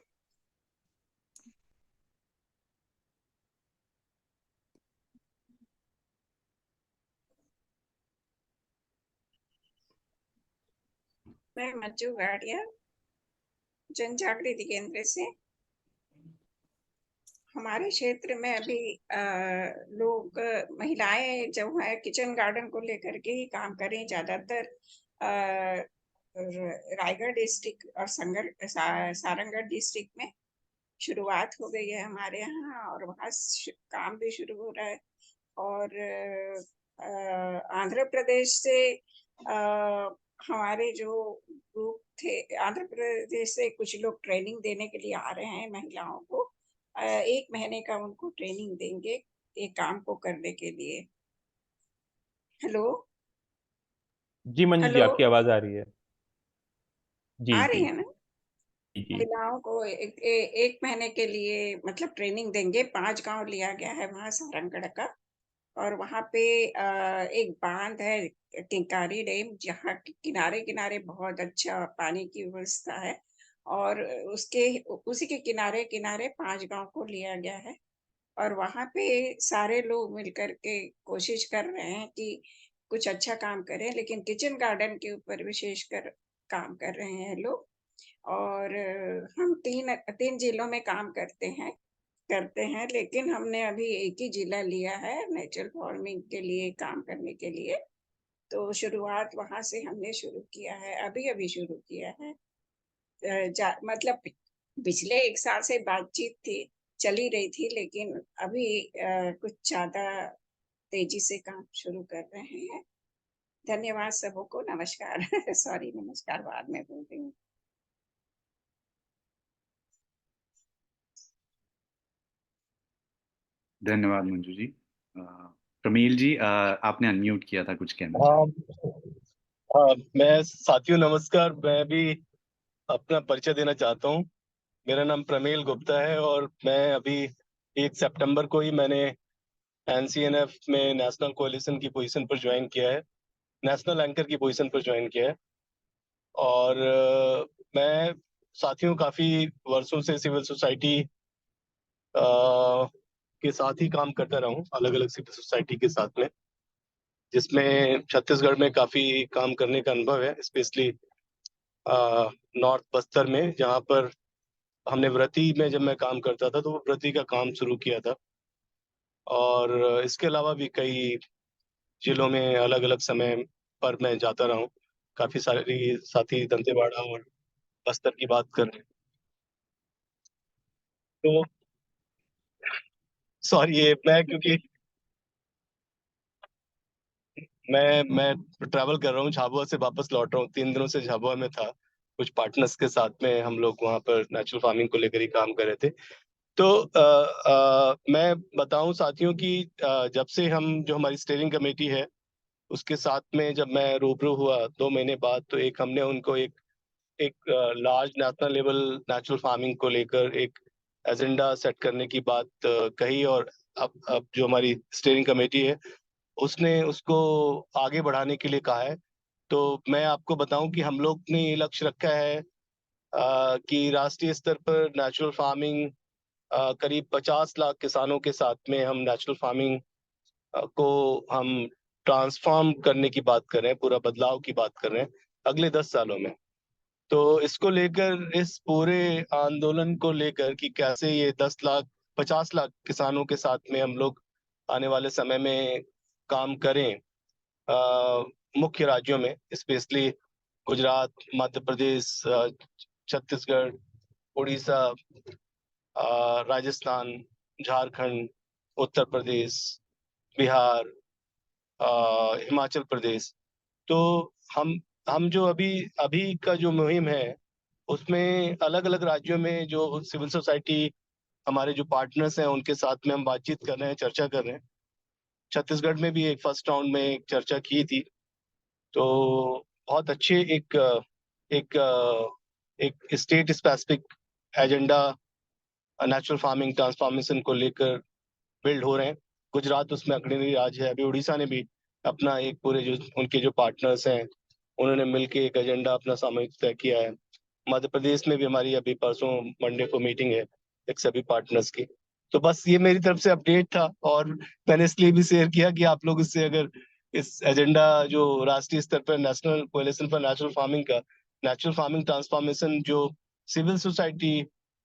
मैं मंजू गाड़िया, जन जागृति केंद्र से। हमारे क्षेत्र में अभी लोग, महिलाएं जो है किचन गार्डन को लेकर के ही काम करें ज्यादातर। रायगढ़ डिस्ट्रिक्ट और सारंगढ़ डिस्ट्रिक्ट में शुरुआत हो गई है हमारे यहाँ, और वहाँ काम भी शुरू हो रहा है। और आंध्र प्रदेश से हमारे जो ग्रुप थे, आंध्र प्रदेश से कुछ लोग ट्रेनिंग देने के लिए आ रहे हैं महिलाओं को। 1 महीने का उनको ट्रेनिंग देंगे एक काम को करने के लिए। हेलो जी मंजू जी, हेलो, आपकी आवाज आ रही है। जी आ जी रही है ना? जी। महिलाओं को एक महीने के लिए मतलब ट्रेनिंग देंगे। 5 गांव लिया गया है वहाँ सारंगढ़ का, और वहाँ पे एक बांध है टिंकारी डैम, जहाँ किनारे किनारे बहुत अच्छा पानी की व्यवस्था है, और उसी के किनारे किनारे 5 गांव को लिया गया है। और वहाँ पे सारे लोग मिलकर के कोशिश कर रहे हैं कि कुछ अच्छा काम करें, लेकिन किचन गार्डन के ऊपर विशेषकर काम कर रहे हैं लोग। और हम 3 जिलों में काम करते हैं, लेकिन हमने अभी एक ही जिला लिया है नेचुरल फार्मिंग के लिए काम करने के लिए। तो शुरुआत वहां से हमने शुरू किया है, अभी शुरू किया है। मतलब पिछले 1 साल से बातचीत चली रही थी, लेकिन अभी कुछ ज्यादा तेजी से काम शुरू कर रहे हैं। धन्यवाद सबको, नमस्कार। सॉरी, नमस्कार बाद में बोल रही हूँ। धन्यवाद मंजू जी। प्रमील जी, आपने अनम्यूट किया था, कुछ कहना हाँ हाँ, मैं साथियों नमस्कार। मैं भी अपना परिचय देना चाहता हूँ। मेरा नाम प्रमील गुप्ता है, और मैं अभी 1 सितंबर को ही मैंने एनसीएनएफ में नेशनल कोalition की पोजीशन पर ज्वाइन किया है, नेशनल एंकर की पोजीशन पर ज्वाइन किया है। और मैं साथियों काफी वर्षों से सिविल सोसाइटी के साथ ही काम करता रहा हूँ, अलग अलग सिविल सोसाइटी के साथ में, जिसमें छत्तीसगढ़ में काफी काम करने का अनुभव है, स्पेशली नॉर्थ बस्तर में, जहाँ पर हमने व्रती में जब मैं काम करता था तो वो व्रती का काम शुरू किया था। और इसके अलावा भी कई जिलों में अलग अलग समय पर मैं जाता रहा हूँ। काफी सारे साथी दंतेवाड़ा और बस्तर की बात कर रहे हैं। तो सॉरी, ये मैं क्योंकि मैं ट्रैवल कर रहा हूँ, झाबुआ से वापस लौट रहा हूँ। 3 दिनों से झाबुआ में था, कुछ पार्टनर्स के साथ में हम लोग वहाँ पर नेचुरल फार्मिंग को लेकर ही काम कर रहे थे। तो मैं बताऊं साथियों कि जब से हम जो हमारी स्टीयरिंग कमेटी है उसके साथ में जब मैं रूबरू हुआ 2 महीने बाद, तो एक हमने उनको एक large national level natural farming को लेकर एक एजेंडा सेट करने की बात कही, और अब जो हमारी स्टीयरिंग कमेटी है उसने उसको आगे बढ़ाने के लिए कहा है। तो मैं आपको बताऊं कि हम लोग ने ये लक्ष्य रखा है कि राष्ट्रीय स्तर पर नेचुरल फार्मिंग करीब 50 लाख किसानों के साथ में हम नेचुरल फार्मिंग को हम ट्रांसफॉर्म करने की बात कर रहे हैं, पूरा बदलाव की बात कर रहे हैं अगले 10 सालों में। तो इसको लेकर, इस पूरे आंदोलन को लेकर कि कैसे ये 50 लाख किसानों के साथ में हम लोग आने वाले समय में काम करें, मुख्य राज्यों में स्पेशली गुजरात, मध्य प्रदेश, छत्तीसगढ़, उड़ीसा, राजस्थान, झारखंड, उत्तर प्रदेश, बिहार, हिमाचल प्रदेश। तो हम जो अभी का जो मुहिम है उसमें अलग अलग राज्यों में जो सिविल सोसाइटी हमारे जो पार्टनर्स हैं उनके साथ में हम बातचीत कर रहे हैं, चर्चा कर रहे हैं। छत्तीसगढ़ में भी एक फर्स्ट राउंड में एक चर्चा की थी। तो बहुत अच्छे एक एक एक state specific agenda natural farming transformation को लेकर बिल्ड हो रहे हैं। गुजरात उसमें अग्रणी राज्य है। अभी उड़ीसा ने भी अपना एक पूरे जो उनके जो पार्टनर्स हैं उन्होंने मिलके एक एजेंडा अपना सामूहिक तय किया है। मध्य प्रदेश में भी हमारी अभी परसों मंडे को मीटिंग है एक सभी पार्टनर्स की। तो बस ये मेरी तरफ से अपडेट था, और मैंने इसलिए भी शेयर किया कि आप लोग इससे अगर इस एजेंडा जो राष्ट्रीय स्तर पर national coalition for natural farming का नेचुरल फार्मिंग ट्रांसफॉर्मेशन जो सिविल सोसाइटी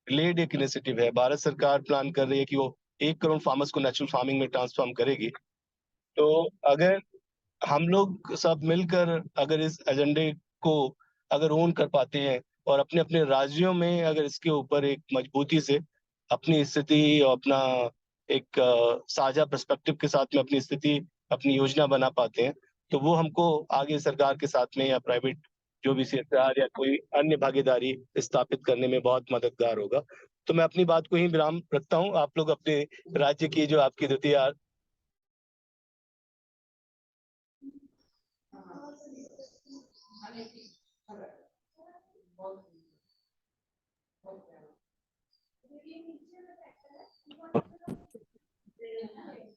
लेड एक इनिशिएटिव है, भारत सरकार प्लान कर रही है कि वो 1 करोड़ फार्मर्स को नेचुरल फार्मिंग में ट्रांसफॉर्म करेगी। तो अगर हम लोग सब मिलकर अगर इस एजेंडे को अगर ओन कर पाते हैं और अपने अपने राज्यों में अगर इसके ऊपर एक मजबूती से अपनी स्थिति और अपना एक साझा पर्सपेक्टिव के साथ में अपनी स्थिति, अपनी योजना बना पाते हैं, तो वो हमको आगे सरकार के साथ में या प्राइवेट जो भी सेक्टर या कोई अन्य भागीदारी स्थापित करने में बहुत मददगार होगा। तो मैं अपनी बात को ही विराम रखता हूँ। आप लोग अपने राज्य की जो आपकी द्वितीय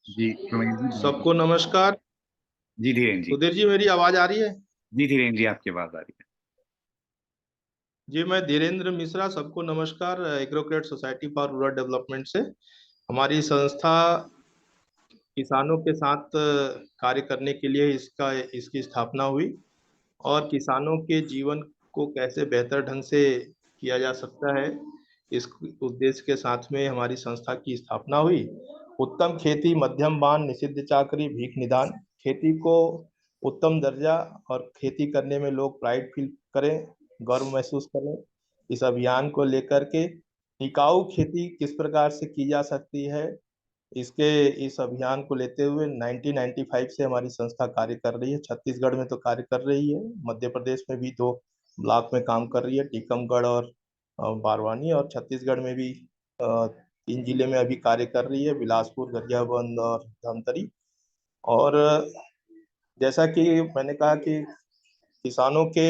जी प्रवीण जी, सबको नमस्कार। जी धीरेन्द्र जी। सुधीर जी, मेरी आवाज आ रही है? जी धीरेन्द्र जी, आपकी आवाज आ रही है। जी, मैं धीरेन्द्र मिश्रा, सबको नमस्कार, एग्रोक्रेट सोसाइटी फॉर रूरल डेवलपमेंट से। हमारी संस्था किसानों के साथ कार्य करने के लिए इसकी स्थापना हुई, और किसानों के जीवन को कैसे बेहतर ढंग से किया जा सकता है, इस उद्देश्य के साथ में हमारी संस्था की स्थापना हुई। उत्तम खेती, मध्यम बान, निषिद्ध चाकरी, भीख निदान, खेती को उत्तम दर्जा और खेती करने में लोग प्राइड फील करें, गर्व महसूस करें। इस अभियान को लेकर के टिकाऊ खेती किस प्रकार से की जा सकती है, इस अभियान को लेते हुए 1995 से हमारी संस्था कार्य कर रही है। छत्तीसगढ़ में तो कार्य कर रही है, मध्य प्रदेश में भी 2 ब्लॉक में काम कर रही है, टीकमगढ़ और बारवानी, और छत्तीसगढ़ में भी 3 जिले में अभी कार्य कर रही है, बिलासपुर, गरियाबंद और धमतरी। और जैसा कि मैंने कहा कि किसानों के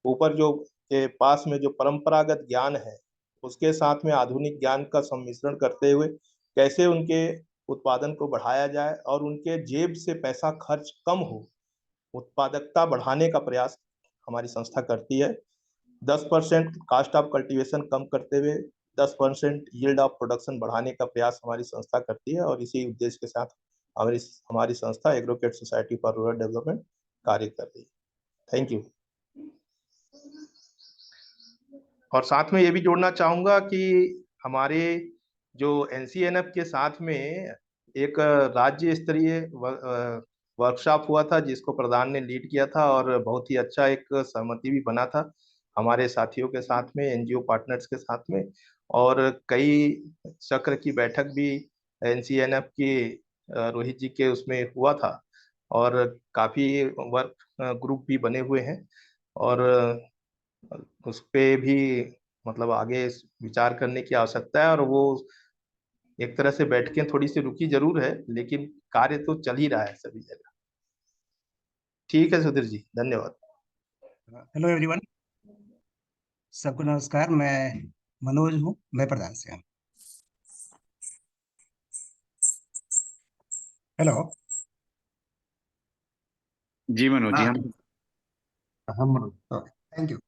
ऊपर जो के पास में जो परंपरागत ज्ञान है उसके साथ में आधुनिक ज्ञान का सम्मिश्रण करते हुए कैसे उनके उत्पादन को बढ़ाया जाए और उनके जेब से पैसा खर्च कम हो, उत्पादकता बढ़ाने का प्रयास हमारी संस्था करती है। 10% कॉस्ट ऑफ कल्टीवेशन कम करते हुए 10% यील्ड ऑफ प्रोडक्शन बढ़ाने का प्रयास हमारी संस्था करती है, और इसी उद्देश्य के साथ हमारी संस्था एग्रोक्रेट सोसाइटी फॉर रूरल डेवलपमेंट कार्य कर रही है। Thank you. और साथ में ये भी जोड़ना चाहूंगा कि हमारे जो एनसीएनएफ के साथ में एक राज्य स्तरीय वर्कशॉप हुआ था जिसको प्रधान ने लीड किया था और बहुत ही अच्छा एक सहमति भी बना था हमारे साथियों के साथ में, एनजीओ पार्टनर्स के साथ में। और कई चक्र की बैठक भी एनसीएनएफ की रोहित जी के उसमें हुआ था और काफी वर्क ग्रुप भी बने हुए हैं और उस पे भी मतलब आगे विचार करने की आवश्यकता है। और वो एक तरह से बैठकें थोड़ी सी रुकी जरूर है लेकिन कार्य तो चल ही रहा है सभी जगह। ठीक है सुधीर जी, धन्यवाद। हेलो एवरीवन, सबको नमस्कार। मैं मनोज हूँ, मैं प्रधान से हूँ। हेलो। जी मनोज जी, हाँ हम मनोज, थैंक यू।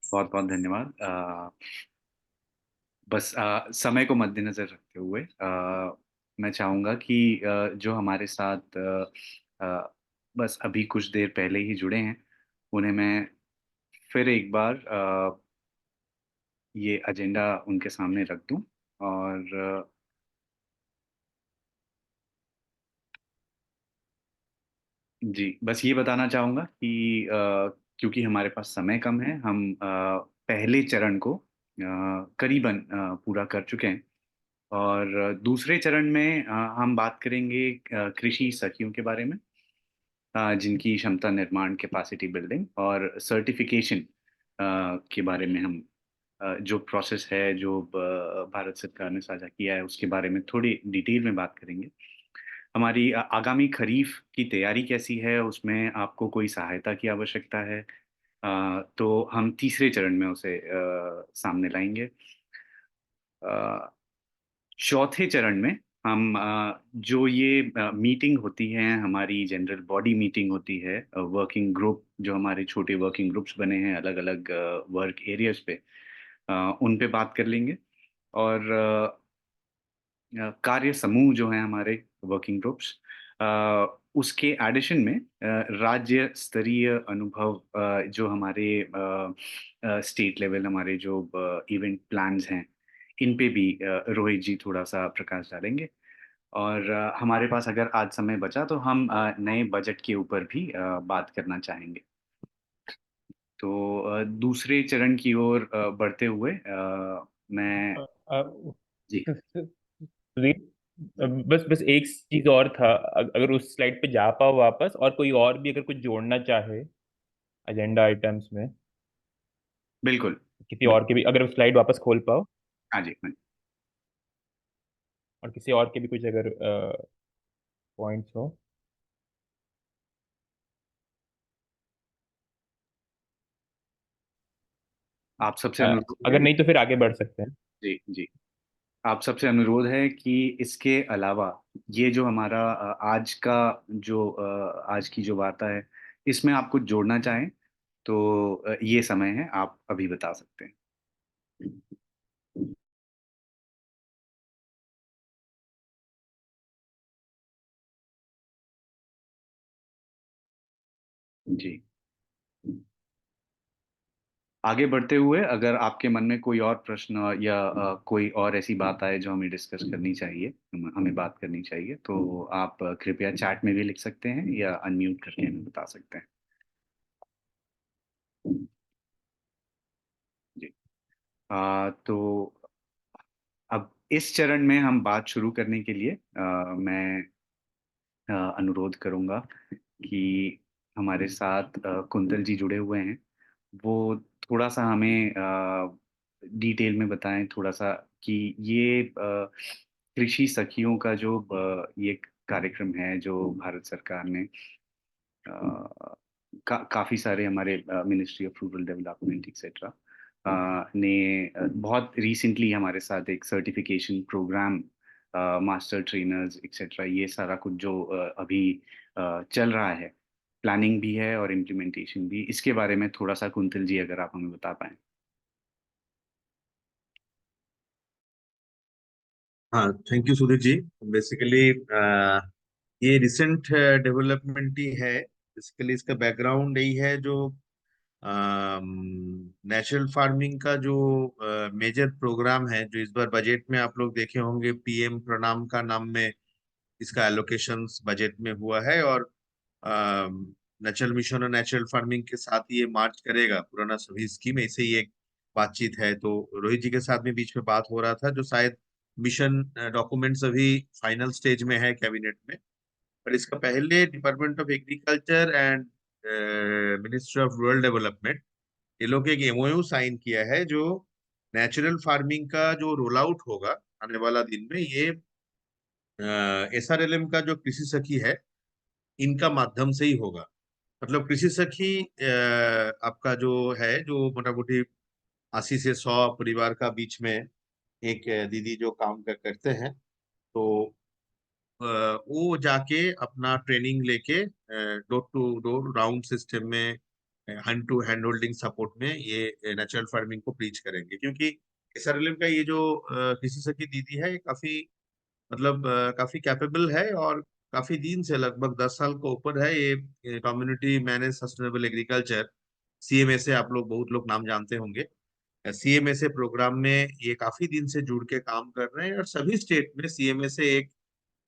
बहुत बहुत धन्यवाद। बस समय को मद्देनजर रखते हुए मैं चाहूँगा कि जो हमारे साथ बस अभी कुछ देर पहले ही जुड़े हैं उन्हें मैं फिर एक बार ये एजेंडा उनके सामने रख दूं। और जी बस ये बताना चाहूँगा कि क्योंकि हमारे पास समय कम है, हम पहले चरण को करीबन पूरा कर चुके हैं। और दूसरे चरण में हम बात करेंगे कृषि सखियों के बारे में, जिनकी क्षमता निर्माण, कैपेसिटी बिल्डिंग और सर्टिफिकेशन के बारे में हम जो प्रोसेस है, जो भारत सरकार ने साझा किया है, उसके बारे में थोड़ी डिटेल में बात करेंगे। हमारी आगामी खरीफ की तैयारी कैसी है, उसमें आपको कोई सहायता की आवश्यकता है, तो हम तीसरे चरण में उसे सामने लाएंगे। चौथे चरण में हम जो ये मीटिंग होती है, हमारी जनरल बॉडी मीटिंग होती है, वर्किंग ग्रुप, जो हमारे छोटे वर्किंग ग्रुप्स बने हैं अलग अलग वर्क एरियाज पे, उन पे बात कर लेंगे। और कार्य समूह जो हैं हमारे वर्किंग ग्रुप्स, उसके एडिशन में राज्य स्तरीय अनुभव, जो हमारे स्टेट लेवल हमारे जो इवेंट प्लान्स हैं, इन पे भी रोहित जी थोड़ा सा प्रकाश डालेंगे। और हमारे पास अगर आज समय बचा तो हम नए बजट के ऊपर भी बात करना चाहेंगे। तो दूसरे चरण की ओर बढ़ते हुए मैं जी सुधीर, बस बस एक चीज और था, अगर उस स्लाइड पे जा पाओ वापस, और कोई और भी अगर कुछ जोड़ना चाहे एजेंडा आइटम्स में, बिल्कुल किसी और के भी, अगर स्लाइड वापस खोल पाओ, हाँ जी हाँ जी। और किसी और के भी कुछ अगर पॉइंट्स हो। आप सबसे अनुरोध अगर है, नहीं तो फिर आगे बढ़ सकते हैं। जी जी, आप सबसे अनुरोध है कि इसके अलावा ये जो हमारा आज का जो आज की जो वार्ता है, इसमें आप कुछ जोड़ना चाहें तो ये समय है, आप अभी बता सकते हैं। जी, आगे बढ़ते हुए अगर आपके मन में कोई और प्रश्न या कोई और ऐसी बात आए जो हमें डिस्कस करनी चाहिए, हमें बात करनी चाहिए, तो आप कृपया चैट में भी लिख सकते हैं या अनम्यूट करके हमें बता सकते हैं। जी, तो अब इस चरण में हम बात शुरू करने के लिए मैं अनुरोध करूंगा कि हमारे साथ कुंतल जी जुड़े हुए हैं, वो थोड़ा सा हमें डिटेल में बताएं थोड़ा सा कि ये कृषि सखियों का जो ये कार्यक्रम है जो भारत सरकार ने काफ़ी सारे हमारे ministry of rural development etcetera ने बहुत रिसेंटली हमारे साथ एक certification programme, master trainers etcetera, ये सारा कुछ जो अभी चल रहा है, प्लानिंग भी है और इम्प्लीमेंटेशन भी, इसके बारे में थोड़ा सा कुंतल जी अगर आप हमें बता पाएं। हाँ, thank you Sudhir ji. Basically ये रिसेंट डेवलपमेंट ही है। बेसिकली इसका बैकग्राउंड यही है, जो नेचुरल फार्मिंग का जो मेजर प्रोग्राम है, जो इस बार बजट में आप लोग देखे होंगे, पीएम प्रणाम का नाम में इसका एलोकेशन बजट में हुआ है, और नेचुरल मिशन और नेचुरल फार्मिंग के साथ ये मार्च करेगा पुराना सभी स्कीम। ऐसे ही एक बातचीत है। तो रोहित जी के साथ में बीच में बात हो रहा था, जो शायद मिशन डॉक्यूमेंट्स अभी फाइनल स्टेज में है कैबिनेट में, पर इसका पहले department of agriculture and ministry of rural development, ये लोग एक एमओयू साइन किया है, जो नेचुरल फार्मिंग का जो रोल आउट होगा आने वाला दिन में, ये एसआरएलएम का जो कृषि सखी है इनका माध्यम से ही होगा। मतलब कृषि सखी आपका जो है, जो मोटा मोटी 80 से 100 परिवार का बीच में एक दीदी जो काम करते हैं, तो वो जाके अपना ट्रेनिंग लेके door to door round system में hand to hand holding support में ये नेचुरल फार्मिंग को प्रीच करेंगे। क्योंकि एसआरएलएम का ये जो कृषि सखी दीदी है, ये काफी मतलब काफी कैपेबल है, और काफी दिन से लगभग 10 साल को ऊपर है ये community manage sustainable agriculture, CMSA, आप लोग बहुत लोग नाम जानते होंगे। सीएमएसए प्रोग्राम में ये काफी दिन से जुड़ के काम कर रहे हैं, और सभी स्टेट में सीएमएसए एक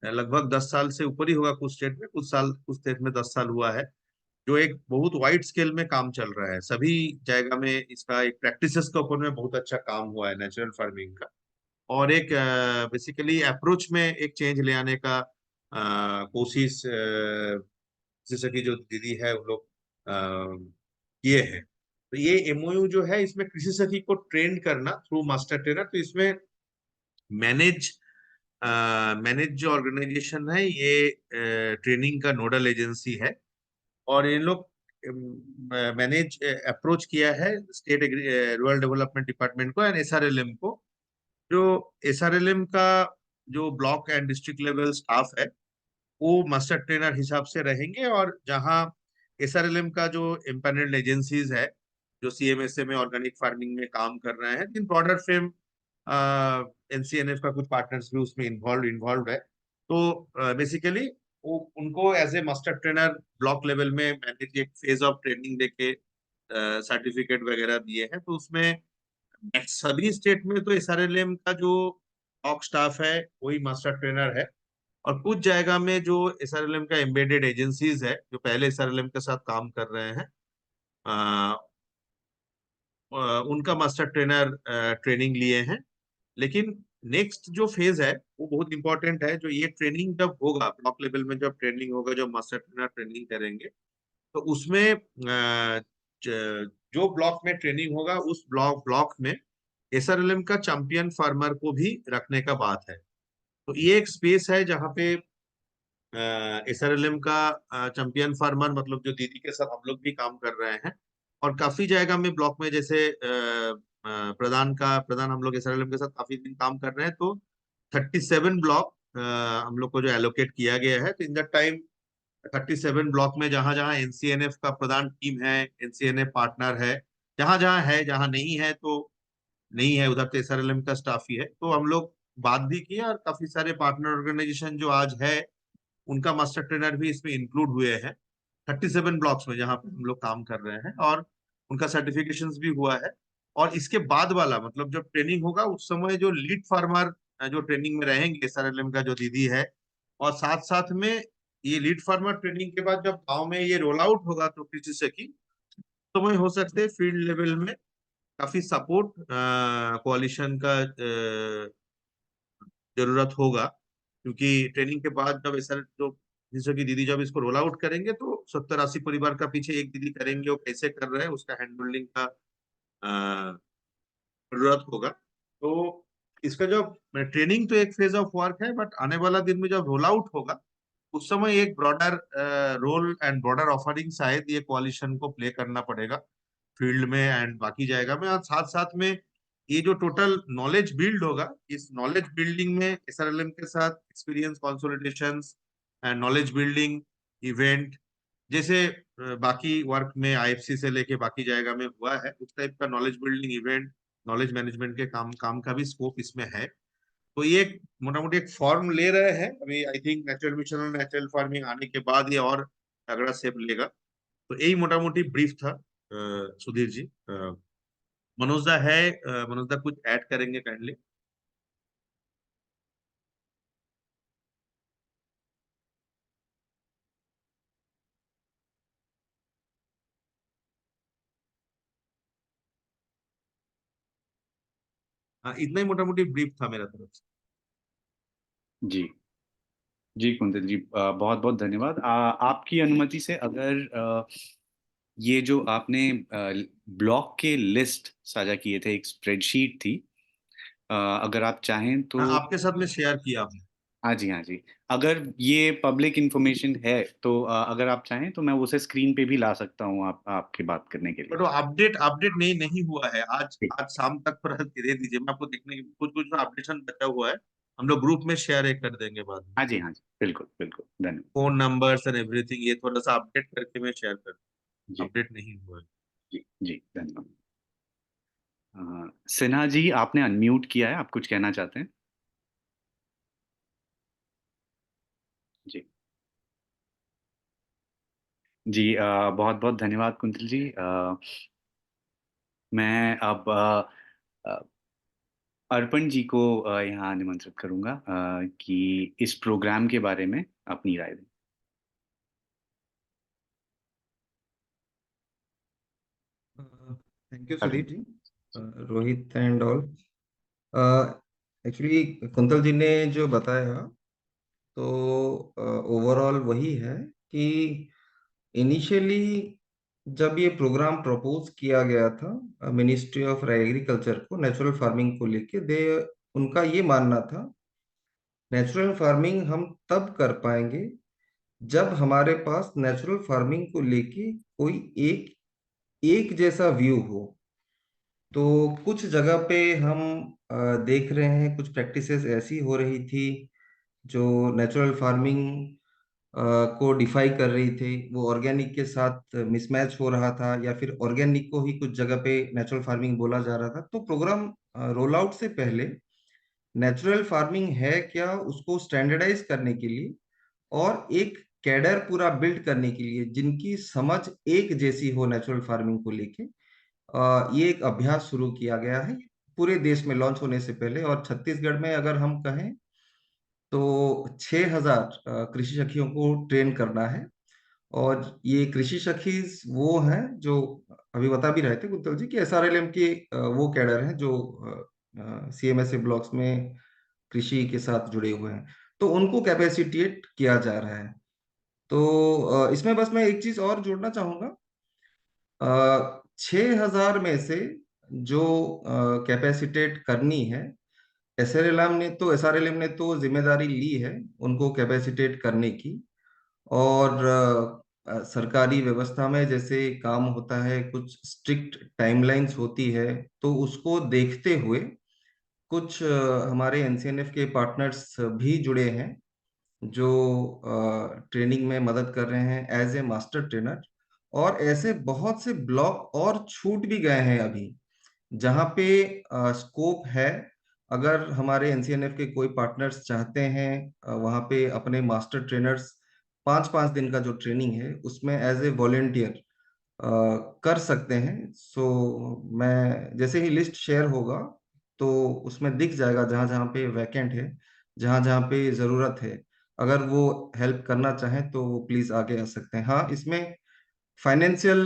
लगभग 10 साल से ऊपर ही होगा, कुछ स्टेट में, कुछ स्टेट में 10 साल हुआ है, जो एक बहुत वाइड स्केल में काम चल रहा है। सभी जगह में इसका एक प्रैक्टिसेस के ऊपर में बहुत अच्छा काम हुआ है नेचुरल फार्मिंग का, और एक बेसिकली अप्रोच में एक चेंज ले आने का कोशिश जैसे कि जो दीदी है वो लोग किए हैं। तो ये एमओयू जो है, इसमें कृषि सखी को ट्रेन करना थ्रू मास्टर ट्रेनर, तो इसमें मैनेज जो ऑर्गेनाइजेशन है, ये ट्रेनिंग का नोडल एजेंसी है, और इन लोग मैनेज अप्रोच किया है स्टेट रूरल डेवलपमेंट डिपार्टमेंट को एंड एसआरएलएम को। जो एसआरएलएम का जो block and district level staff है, वो मास्टर ट्रेनर हिसाब से रहेंगे, और जहां एसआरएलएम का जो एम्पैनल्ड एजेंसीज है, जो सीएमएसए में ऑर्गेनिक फार्मिंग में काम कर रहे हैं, इन ब्रॉडर फ्रेम एनसीएनएफ का कुछ पार्टनर्स भी उसमें इन्वॉल्व है। तो बेसिकली वो उनको as a master trainer block level में मैंने एक फेज ऑफ ट्रेनिंग देके सर्टिफिकेट वगैरह दिए हैं। तो उसमें सभी स्टेट में तो एसआरएलएम का जो ब्लॉक स्टाफ है वही मास्टर ट्रेनर है, और कुछ जगह में जो एसआरएलएम का एम्बेडेड एजेंसीज है, जो पहले एसआरएलएम के साथ काम कर रहे हैं, उनका मास्टर ट्रेनर ट्रेनिंग लिए हैं। लेकिन नेक्स्ट जो फेज है वो बहुत इंपॉर्टेंट है। जो ये ट्रेनिंग जब होगा ब्लॉक लेवल में, जब ट्रेनिंग होगा, जब मास्टर ट्रेनर ट्रेनिंग करेंगे, तो उसमें जो ब्लॉक में ट्रेनिंग होगा, उस ब्लॉक में एसआरएलएम का चैंपियन फार्मर को भी रखने का बात है। तो ये एक स्पेस है जहाँ पे एसआरएलएम का चैंपियन फार्मर, मतलब जो दीदी के साथ हम लोग भी काम कर रहे हैं, और काफी जगह में ब्लॉक में, जैसे प्रधान हम लोग एसआरएलएम के साथ काफी दिन काम कर रहे हैं, तो 37 ब्लॉक हम लोग को जो एलोकेट किया गया है। तो इन द टाइम 37 ब्लॉक में जहां जहां एनसीएनएफ का प्रधान टीम है, एनसीएनएफ पार्टनर है, जहां जहां है, जहां नहीं है तो नहीं है, उधर तो एसआरएलएम का स्टाफ ही है। तो हम लोग बात भी किए, और काफी सारे पार्टनर ऑर्गेनाइजेशन जो आज है, उनका मास्टर ट्रेनर भी इसमें इंक्लूड हुए हैं 37 ब्लॉक्स में जहां पे हम लोग काम कर रहे हैं, और उनका सर्टिफिकेशन भी हुआ है। और इसके बाद वाला, मतलब जब ट्रेनिंग होगा, उस समय जो लीड फार्मर जो ट्रेनिंग में रहेंगे एसआरएलएम का जो दीदी है, और साथ साथ में ये लीड फार्मर ट्रेनिंग के बाद जब गांव में ये रोल आउट होगा, तो कृषि सखी, तो मैं हो सकते हैं फील्ड लेवल में काफी सपोर्ट कोalition का जरूरत होगा। क्योंकि ट्रेनिंग के बाद जब ऐसा, जो जैसे कि दीदी जब इसको रोल आउट करेंगे, तो 70-80 परिवार का पीछे एक दीदी करेंगे, वो कैसे कर रहे हैं उसका हैंड होल्डिंग का जरूरत होगा। तो इसका जो ट्रेनिंग तो एक फेज ऑफ वर्क है, बट आने वाला दिन में जब रोल आउट होगा, उस समय एक broader role and broader offering शायद ये कोalition को प्ले करना पड़ेगा फील्ड में एंड बाकी जाएगा में। और साथ साथ में ये जो टोटल नॉलेज बिल्ड होगा, इस नॉलेज बिल्डिंग में एसआरएलएम के साथ experience consolidation and knowledge building event, जैसे बाकी वर्क में आईएफसी से लेके बाकी जगह में हुआ है, उस टाइप का knowledge building event, knowledge management के काम का भी स्कोप इसमें है। तो ये मोटा मोटी एक फॉर्म ले रहे हैं अभी। आई थिंक नेचुरल मिशन और नेचुरल फार्मिंग आने के बाद ये और तगड़ा शेप लेगा। तो यही मोटा मोटी ब्रीफ था सुधीर जी। मनोज है, मनोज कुछ ऐड करेंगे काइंडली? हाँ, इतना ही मोटा मोटी ब्रीफ था मेरा तरफ से। जी जी कुंतल जी, बहुत बहुत धन्यवाद। आपकी अनुमति से अगर ये जो आपने ब्लॉक के लिस्ट साझा किए थे, एक स्प्रेडशीट थी, अगर आप चाहें तो। हाँ, आपके साथ में शेयर किया आपने। हाँ जी, हाँ जी। अगर ये पब्लिक इंफॉर्मेशन है तो अगर आप चाहें तो मैं उसे स्क्रीन पे भी ला सकता हूँ आपकी बात करने के लिए। बट वो अपडेट नहीं हुआ है। आज शाम तक थोड़ा दे दीजिए, मैं आपको देखने कुछ कुछ अपडेशन बचा हुआ है, हम लोग ग्रुप में शेयर कर देंगे बाद में। हाँ जी, हाँ जी, बिल्कुल बिल्कुल, धन्यवाद। फोन नंबर्स एंड एवरीथिंग ये थोड़ा सा अपडेट करके मैं शेयर कर दूं। जी अपडेट नहीं हुआ है। जी जी, धन्यवाद। सिन्हा जी, आपने अनम्यूट किया है, आप कुछ कहना चाहते हैं? जी जी, बहुत बहुत धन्यवाद कुंतल जी। मैं अब अर्पण जी को यहाँ निमंत्रित करूंगा कि इस प्रोग्राम के बारे में अपनी राय दें। Thank you Sudhir ji, Rohit and all. Actually Kuntal ji ने जो बताया तो ओवरऑल वही है कि इनिशियली जब ये प्रोग्राम प्रपोज किया गया था मिनिस्ट्री ऑफ एग्रीकल्चर को नेचुरल फार्मिंग को लेके, दे उनका ये मानना था नेचुरल फार्मिंग हम तब कर पाएंगे जब हमारे पास नेचुरल फार्मिंग को लेके कोई एक एक जैसा व्यू हो। तो कुछ जगह पे हम देख रहे हैं कुछ प्रैक्टिसेस ऐसी हो रही थी जो नेचुरल फार्मिंग को डिफाई कर रही थी, वो ऑर्गेनिक के साथ मिसमैच हो रहा था, या फिर ऑर्गेनिक को ही कुछ जगह पे नेचुरल फार्मिंग बोला जा रहा था। तो प्रोग्राम रोल आउट से पहले नेचुरल फार्मिंग है क्या उसको स्टैंडर्डाइज करने के लिए और एक कैडर पूरा बिल्ड करने के लिए जिनकी समझ एक जैसी हो नेचुरल फार्मिंग को लेके, ये एक अभ्यास शुरू किया गया है पूरे देश में लॉन्च होने से पहले। और छत्तीसगढ़ में अगर हम कहें तो 6000 कृषि सखियों को ट्रेन करना है। और ये कृषि सखी वो हैं जो अभी बता भी रहे थे कुंतल जी कि एसआरएलएम के वो कैडर हैं जो सीएमएसए ब्लॉक्स में कृषि के साथ जुड़े हुए हैं, तो उनको कैपेसिटेट किया जा रहा है। तो इसमें बस मैं एक चीज और जोड़ना चाहूंगा, 6000 में से जो कैपेसिटेट करनी है, एसआरएलएम ने तो जिम्मेदारी ली है उनको कैपेसिटेट करने की। और सरकारी व्यवस्था में जैसे काम होता है, कुछ स्ट्रिक्ट टाइमलाइंस होती है, तो उसको देखते हुए कुछ हमारे एनसीएनएफ के पार्टनर्स भी जुड़े हैं जो ट्रेनिंग में मदद कर रहे हैं एज ए मास्टर ट्रेनर। और ऐसे बहुत से ब्लॉक और छूट भी गए हैं अभी जहाँ पे स्कोप है। अगर हमारे एनसीएनएफ के कोई पार्टनर्स चाहते हैं वहाँ पे अपने मास्टर ट्रेनर्स 5-5 दिन का जो ट्रेनिंग है उसमें एज ए वॉलेंटियर कर सकते हैं। सो मैं जैसे ही लिस्ट शेयर होगा तो उसमें दिख जाएगा जहाँ जहाँ पे वैकेंट है, जहाँ जहाँ पे ज़रूरत है। अगर वो हेल्प करना चाहें तो वो प्लीज़ आगे आ सकते हैं। हाँ, इसमें फाइनेंशियल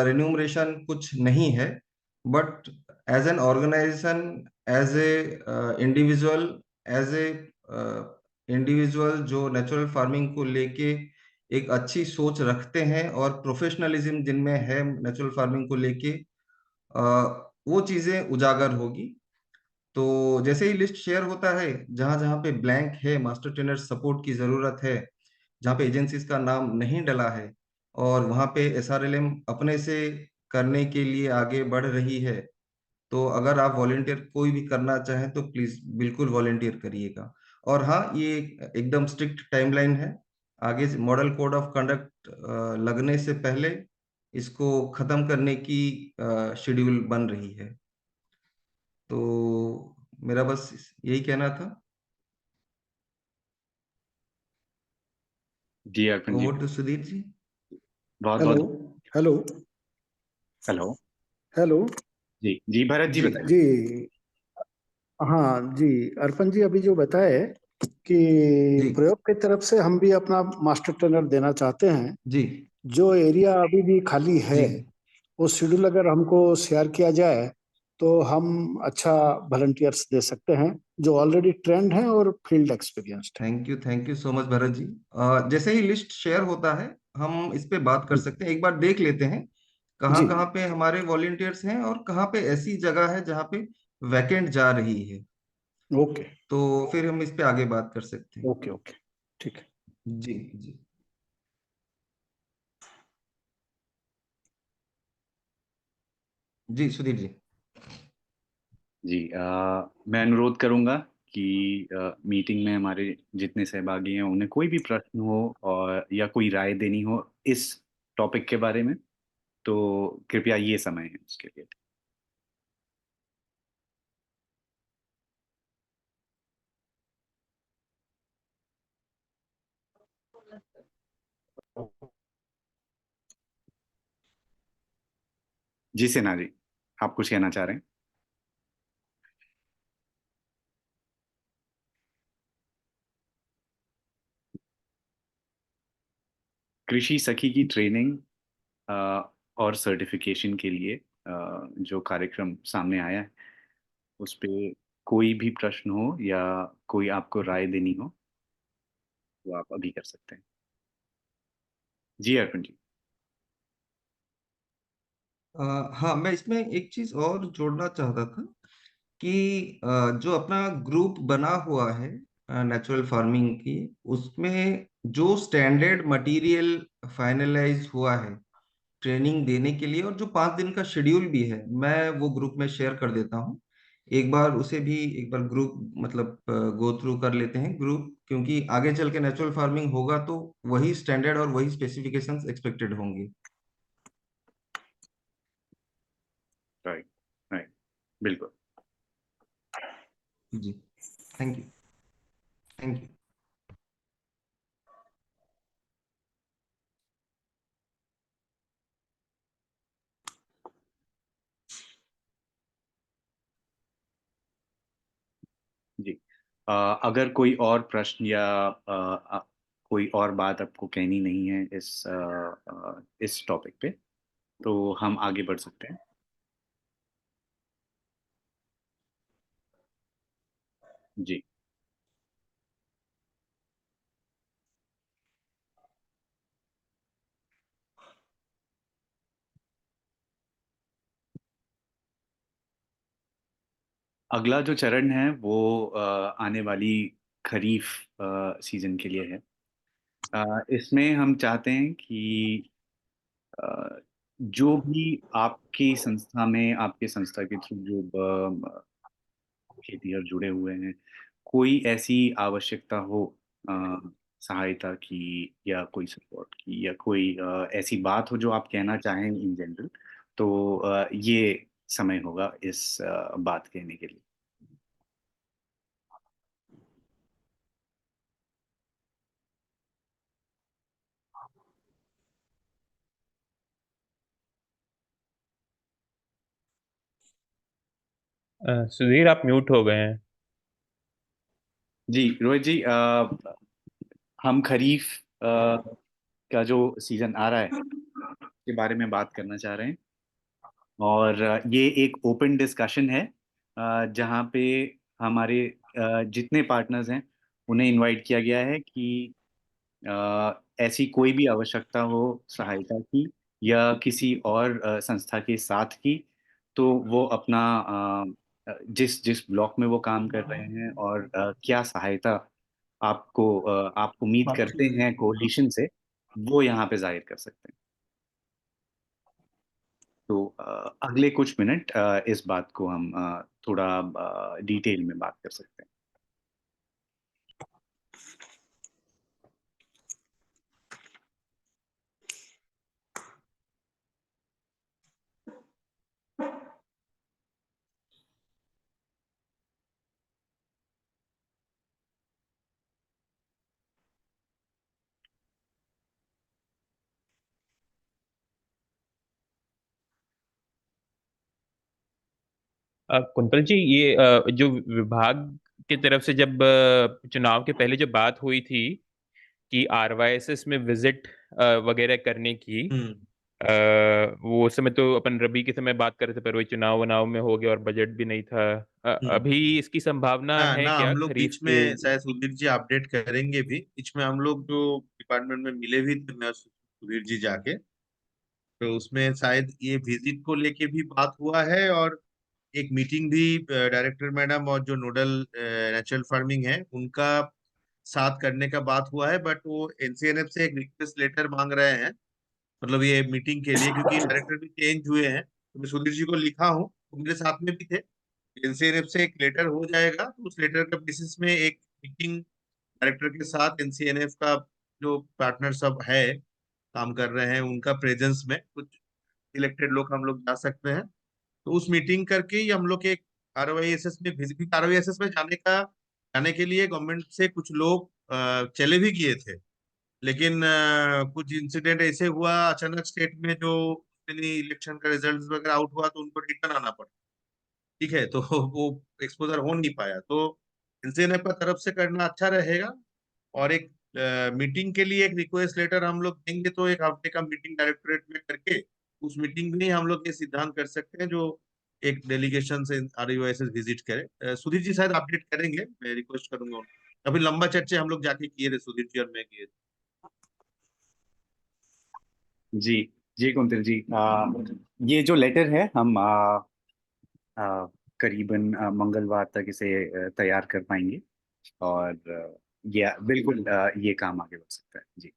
रिन्यूमरेशन कुछ नहीं है, but as an organization, as a individual, as a individual जो नेचुरल फार्मिंग को लेके एक अच्छी सोच रखते हैं और प्रोफेशनलिज्म जिनमें है नेचुरल फार्मिंग को लेके, वो चीजें उजागर होगी। तो जैसे ही लिस्ट शेयर होता है, जहां जहां पे ब्लैंक है, मास्टर ट्रेनर सपोर्ट की जरूरत है, जहाँ पे एजेंसीज का नाम नहीं डला है और वहाँ पे एसआरएलएम अपने से करने के लिए आगे बढ़ रही है, तो अगर आप वॉलेंटियर कोई भी करना चाहें तो प्लीज बिल्कुल वॉलेंटियर करिएगा। और हाँ, ये एकदम स्ट्रिक्ट टाइमलाइन है, आगे मॉडल कोड ऑफ कंडक्ट लगने से पहले इसको खत्म करने की शेड्यूल बन रही है। तो मेरा बस यही कहना था। जी अर्पण जी, ओवर टू सुधीर जी। बहुत हेलो बहुत हेलो हेलो। हेलो। जी जी भरत जी जी बताइए। जी हाँ जी, अर्पण जी अभी जो बताए कि जी प्रयोग की तरफ से हम भी अपना मास्टर ट्रेनर देना चाहते हैं। जी जो एरिया अभी भी खाली है जी वो शेड्यूल अगर हमको शेयर किया जाए तो हम अच्छा वॉलंटियर्स दे सकते हैं जो ऑलरेडी ट्रेंड हैं और फील्ड एक्सपीरियंस्ड हैं। Thank you so much Bharat ji. जैसे ही लिस्ट शेयर होता है हम इस पे बात कर सकते हैं, एक बार देख लेते हैं कहाँ जी कहाँ पे हमारे वॉलंटियर्स हैं और कहाँ पे ऐसी जगह है जहाँ पे वैकेंट जा रही है, ओके तो फिर हम इस पे आगे बात कर सकते हैं। ओके ओके ठीक है। जी जी जी सुधीर जी। जी मैं अनुरोध करूंगा कि मीटिंग में हमारे जितने सहभागी हैं उन्हें कोई भी प्रश्न हो और या कोई राय देनी हो इस टॉपिक के बारे में, तो कृपया ये समय है उसके लिए। जी सिन्हा जी, आप कुछ कहना चाह रहे हैं? कृषि सखी की ट्रेनिंग और सर्टिफिकेशन के लिए जो कार्यक्रम सामने आया है उस पे कोई भी प्रश्न हो या कोई आपको राय देनी हो तो आप अभी कर सकते हैं। जी अर्पण जी। हाँ, मैं इसमें एक चीज और जोड़ना चाहता था कि जो अपना ग्रुप बना हुआ है नेचुरल फार्मिंग की, उसमें जो स्टैंडर्ड मटेरियल फाइनलाइज हुआ है ट्रेनिंग देने के लिए और जो 5 दिन का शेड्यूल भी है, मैं वो ग्रुप में शेयर कर देता हूँ। एक बार उसे भी एक बार ग्रुप मतलब गो थ्रू कर लेते हैं ग्रुप, क्योंकि आगे चल के नेचुरल फार्मिंग होगा तो वही स्टैंडर्ड और वही स्पेसिफिकेशंस एक्सपेक्टेड होंगी। राइट राइट, बिल्कुल। जी थैंक यू थैंक यू। जी अगर कोई और प्रश्न या कोई और बात आपको कहनी नहीं है इस टॉपिक पे, तो हम आगे बढ़ सकते हैं। जी अगला जो चरण है वो आने वाली खरीफ सीजन के लिए है। इसमें हम चाहते हैं कि अ, जो भी आपकी संस्था में आपके संस्था के थ्रू जो खेती और जुड़े हुए हैं, कोई ऐसी आवश्यकता हो अ, सहायता की या कोई सपोर्ट की या कोई ऐसी बात हो जो आप कहना चाहें इन जनरल, तो ये समय होगा इस बात कहने के लिए। सुधीर आप म्यूट हो गए हैं। जी रोहित जी, हम खरीफ का जो सीजन आ रहा है के बारे में बात करना चाह रहे हैं और ये एक ओपन डिस्कशन है जहाँ पे हमारे जितने पार्टनर्स हैं उन्हें इनवाइट किया गया है कि ऐसी कोई भी आवश्यकता हो सहायता की या किसी और संस्था के साथ की, तो वो अपना जिस जिस ब्लॉक में वो काम कर रहे हैं और क्या सहायता आप उम्मीद करते हैं कोलिशन से, वो यहाँ पे जाहिर कर सकते हैं। तो अगले कुछ मिनट इस बात को हम थोड़ा डिटेल में बात कर सकते हैं। कुंतल जी, ये जो विभाग की तरफ से जब चुनाव के पहले जो बात हुई थी कि RYSS में विजिट वगैरह करने की, वो उस समय तो अपन रबी के समय बात कर रहे थे, पर वही चुनाव वनाव में हो गया और बजट भी नहीं था। अभी इसकी संभावना हाँ है ना, क्या हम लोग खरीफ बीच के? में शायद सुधीर जी अपडेट करेंगे भी। बीच में हम लोग जो डिपार्टमेंट में मिले भी थे, मैं और सुधीर जी जाके, तो उसमें शायद ये विजिट को लेके भी बात हुआ है, और एक मीटिंग भी डायरेक्टर मैडम और जो नोडल नेचुरल फार्मिंग है उनका साथ करने का बात हुआ है। बट वो एनसीएनएफ से एक रिक्वेस्ट लेटर मांग रहे हैं, मतलब ये मीटिंग के लिए, क्योंकि डायरेक्टर भी चेंज हुए हैं। तो मैं सुधीर जी को लिखा हूँ, वो मेरे साथ में भी थे। एनसीएनएफ से एक लेटर हो जाएगा, तो उस लेटर के बेसिस में एक मीटिंग डायरेक्टर के साथ एनसीएनएफ का जो पार्टनर सब है काम कर रहे हैं उनका प्रेजेंस में कुछ सिलेक्टेड लोग हम लोग जा सकते हैं। तो उस मीटिंग करके ही हम लोग एक RYSS में विजिट, RYSS में जाने के लिए गवर्नमेंट से कुछ लोग चले भी गए थे, लेकिन कुछ इंसिडेंट ऐसे हुआ अचानक स्टेट में, जो इलेक्शन का रिजल्ट वगैरह आउट हुआ, तो उनको रिटर्न आना पड़ा। ठीक है, तो वो एक्सपोजर हो नहीं पाया। तो एनसीएनएफ का तरफ से करना अच्छा रहेगा, और एक मीटिंग के लिए एक रिक्वेस्ट लेटर हम लोग देंगे, तो एक हफ्ते का मीटिंग डायरेक्टरेट में करके उस मीटिंग में हम लोग ये सिद्धांत कर सकते हैं, जो एक डेलीगेशन से RYSS विजिट करे। सुधीर जी शायद अपडेट करेंगे, मैं रिक्वेस्ट करूंगा उनको। अभी लंबा चर्चा हम लोग जाके किए थे, सुधीर जी और मैं किए थे। जी जी कुंतल जी, ये जो लेटर है हम करीबन मंगलवार तक इसे तैयार कर पाएंगे, और ये बिल्कुल ये काम आगे बढ़ सकता है। जी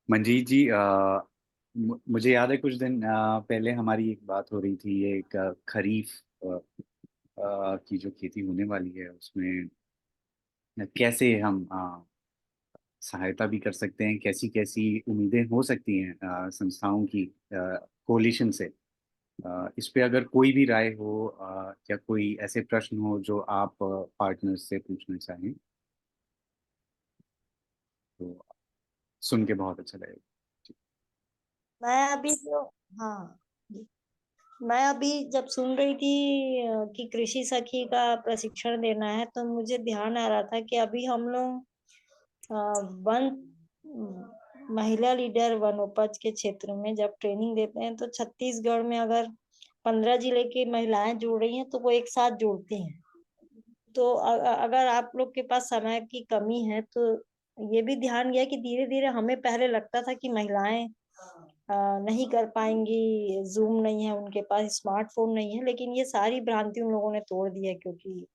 मंजीत जी, मुझे याद है कुछ दिन पहले हमारी एक बात हो रही थी, ये एक खरीफ की जो खेती होने वाली है उसमें कैसे हम सहायता भी कर सकते हैं, कैसी कैसी उम्मीदें हो सकती हैं संस्थाओं की कोलिशन से। इस पे अगर कोई भी राय हो या कोई ऐसे प्रश्न हो जो आप पार्टनर्स से पूछना चाहें, तो सुन के बहुत अच्छा लगेगा। मैं अभी जो हाँ मैं अभी जब सुन रही थी कि कृषि सखी का प्रशिक्षण देना है, तो मुझे ध्यान आ रहा था कि अभी हम लोग वन महिला लीडर वनोपज के क्षेत्र में जब ट्रेनिंग देते हैं, तो छत्तीसगढ़ में अगर 15 जिले की महिलाएं जुड़ रही हैं तो वो एक साथ जुड़ती हैं। तो अगर आप लोग के पास समय की कमी है, तो ये भी ध्यान गया कि धीरे धीरे हमें पहले लगता था कि महिलाएं नहीं कर पाएंगी, जूम नहीं है उनके पास, स्मार्टफोन नहीं है, लेकिन ये सारी भ्रांति उन लोगों ने तोड़ दी है, क्योंकि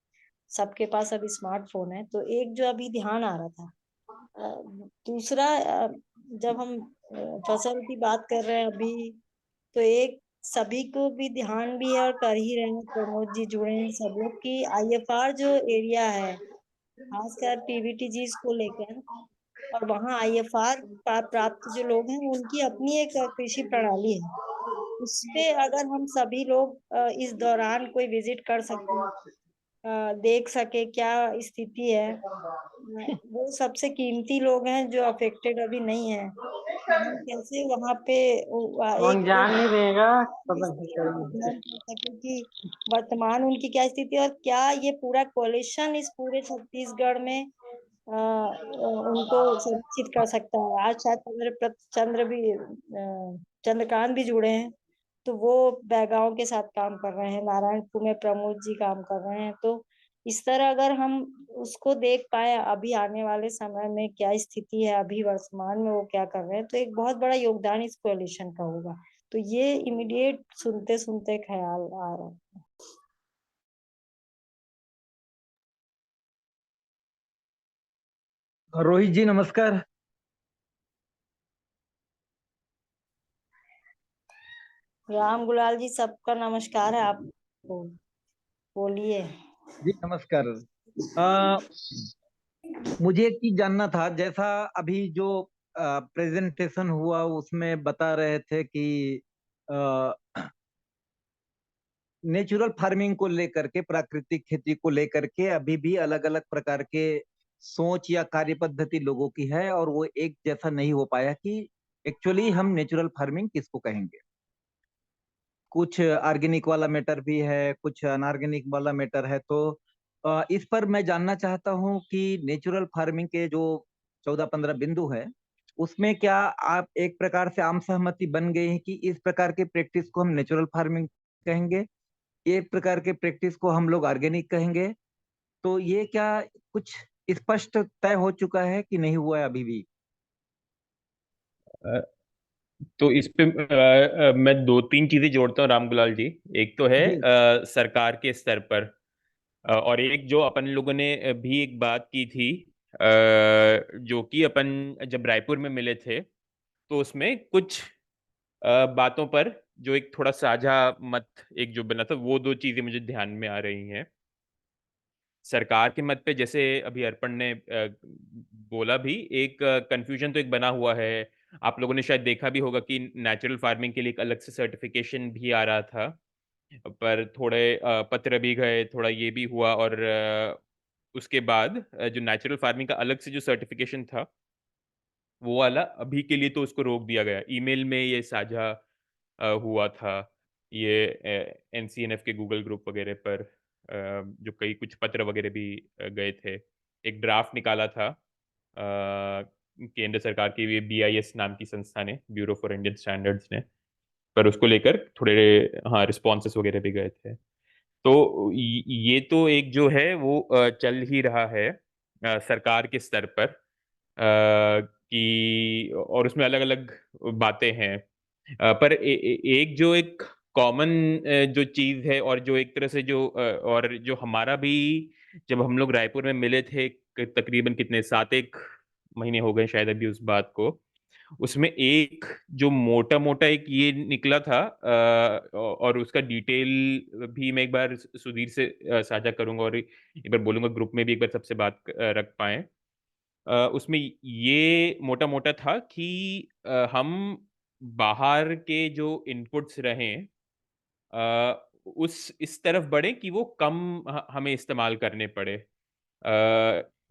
सबके पास अभी स्मार्टफोन है। तो एक जो अभी ध्यान आ रहा था, दूसरा, जब हम फसल की बात कर रहे हैं अभी, तो एक सभी को भी ध्यान भी है और कर ही रहे हैं, प्रमोद जी जुड़े हैं सब लोग की, IFR जो एरिया है खासकर PVTG को लेकर, और वहाँ IFR प्राप्त जो लोग हैं उनकी अपनी एक कृषि प्रणाली है। उस पे अगर हम सभी लोग इस दौरान कोई विजिट कर सके, देख सके क्या स्थिति है, वो सबसे कीमती लोग हैं जो अफेक्टेड अभी नहीं है, हम कैसे वहाँ पे कौन एक जान नहीं देगा अध्ययन कर सके कि वर्तमान उनकी क्या स्थिति है, और क्या ये पूरा कोalition इस पूरे छत्तीसगढ़ में उनको सुरक्षित कर सकता है। आज शायद चंद्र भी चंद्रकांत भी जुड़े हैं, तो वो बैगांव के साथ काम कर रहे हैं, नारायणपुर में प्रमोद जी काम कर रहे हैं। तो इस तरह अगर हम उसको देख पाए अभी आने वाले समय में क्या स्थिति है, अभी वर्तमान में वो क्या कर रहे हैं, तो एक बहुत बड़ा योगदान इस कोalition का होगा। तो ये इमीडिएट सुनते सुनते ख्याल आ रहा है। रोहित जी नमस्कार। राम गुलाल जी, सबका नमस्कार है आपको, बोलिए। जी नमस्कार। अ, मुझे एक चीज जानना था, जैसा अभी जो प्रेजेंटेशन हुआ उसमें बता रहे थे कि नेचुरल फार्मिंग को लेकर के, प्राकृतिक खेती को लेकर के अभी भी अलग अलग प्रकार के सोच या कार्य पद्धति लोगों की है, और वो एक जैसा नहीं हो पाया कि एक्चुअली हम नेचुरल फार्मिंग किसको कहेंगे। कुछ ऑर्गेनिक वाला मैटर भी है, कुछ अनऑर्गेनिक वाला मैटर है। तो इस पर मैं जानना चाहता हूँ कि नेचुरल फार्मिंग के जो 14-15 बिंदु है, उसमें क्या आप एक प्रकार से आम सहमति बन गई है कि इस प्रकार के प्रैक्टिस को हम नेचुरल फार्मिंग कहेंगे, एक प्रकार के प्रैक्टिस को हम लोग ऑर्गेनिक कहेंगे? तो ये क्या कुछ स्पष्ट तय हो चुका है कि नहीं हुआ है अभी भी? अ, तो इस पे मैं 2-3 चीजें जोड़ता हूँ रामगुलाल जी। एक तो है जी। सरकार के स्तर पर, और एक जो अपन लोगों ने भी एक बात की थी, जो कि अपन जब रायपुर में मिले थे, तो उसमें कुछ बातों पर जो एक थोड़ा साझा मत एक जो बना था, वो 2 चीजें मुझे ध्यान में आ रही हैं। सरकार के मत पे जैसे अभी अर्पण ने बोला भी, एक कन्फ्यूजन तो एक बना हुआ है। आप लोगों ने शायद देखा भी होगा कि नेचुरल फार्मिंग के लिए एक अलग से सर्टिफिकेशन भी आ रहा था। पर थोड़े पत्र भी गए, थोड़ा ये भी हुआ, और उसके बाद जो नेचुरल फार्मिंग का अलग से जो सर्टिफिकेशन था, वो वाला अभी के लिए तो उसको रोक दिया गया। ईमेल में ये साझा हुआ था, ये एनसीएनएफ के गूगल ग्रुप वगैरह पर जो कई कुछ पत्र वगैरह भी गए थे। एक ड्राफ्ट निकाला था केंद्र सरकार की भी बीआईएस नाम की संस्था ने, ब्यूरो फॉर इंडियन स्टैंडर्ड्स ने, पर उसको लेकर थोड़े हाँ रिस्पॉन्सेस वगैरह भी गए थे। तो ये तो एक जो है वो चल ही रहा है सरकार के स्तर पर, कि और उसमें अलग-अलग बातें हैं। पर एक जो एक कॉमन जो चीज़ है, और जो एक तरह से जो और जो हमारा भी, जब हम लोग रायपुर में मिले थे, तकरीबन कितने 7-1 महीने हो गए शायद अभी उस बात को। उसमें एक जो मोटा-मोटा एक ये निकला था, और उसका डिटेल भी मैं एक बार सुधीर से साझा करूँगा, और एक बार बोलूँगा ग्रुप में भी एक बार सबसे बात रख पाएँ। उसमें ये मोटा-मोटा था कि हम बाहर के जो इनपुट्स रहें, उस इस तरफ बढ़ें कि वो कम हमें इस्तेमाल करने पड़े।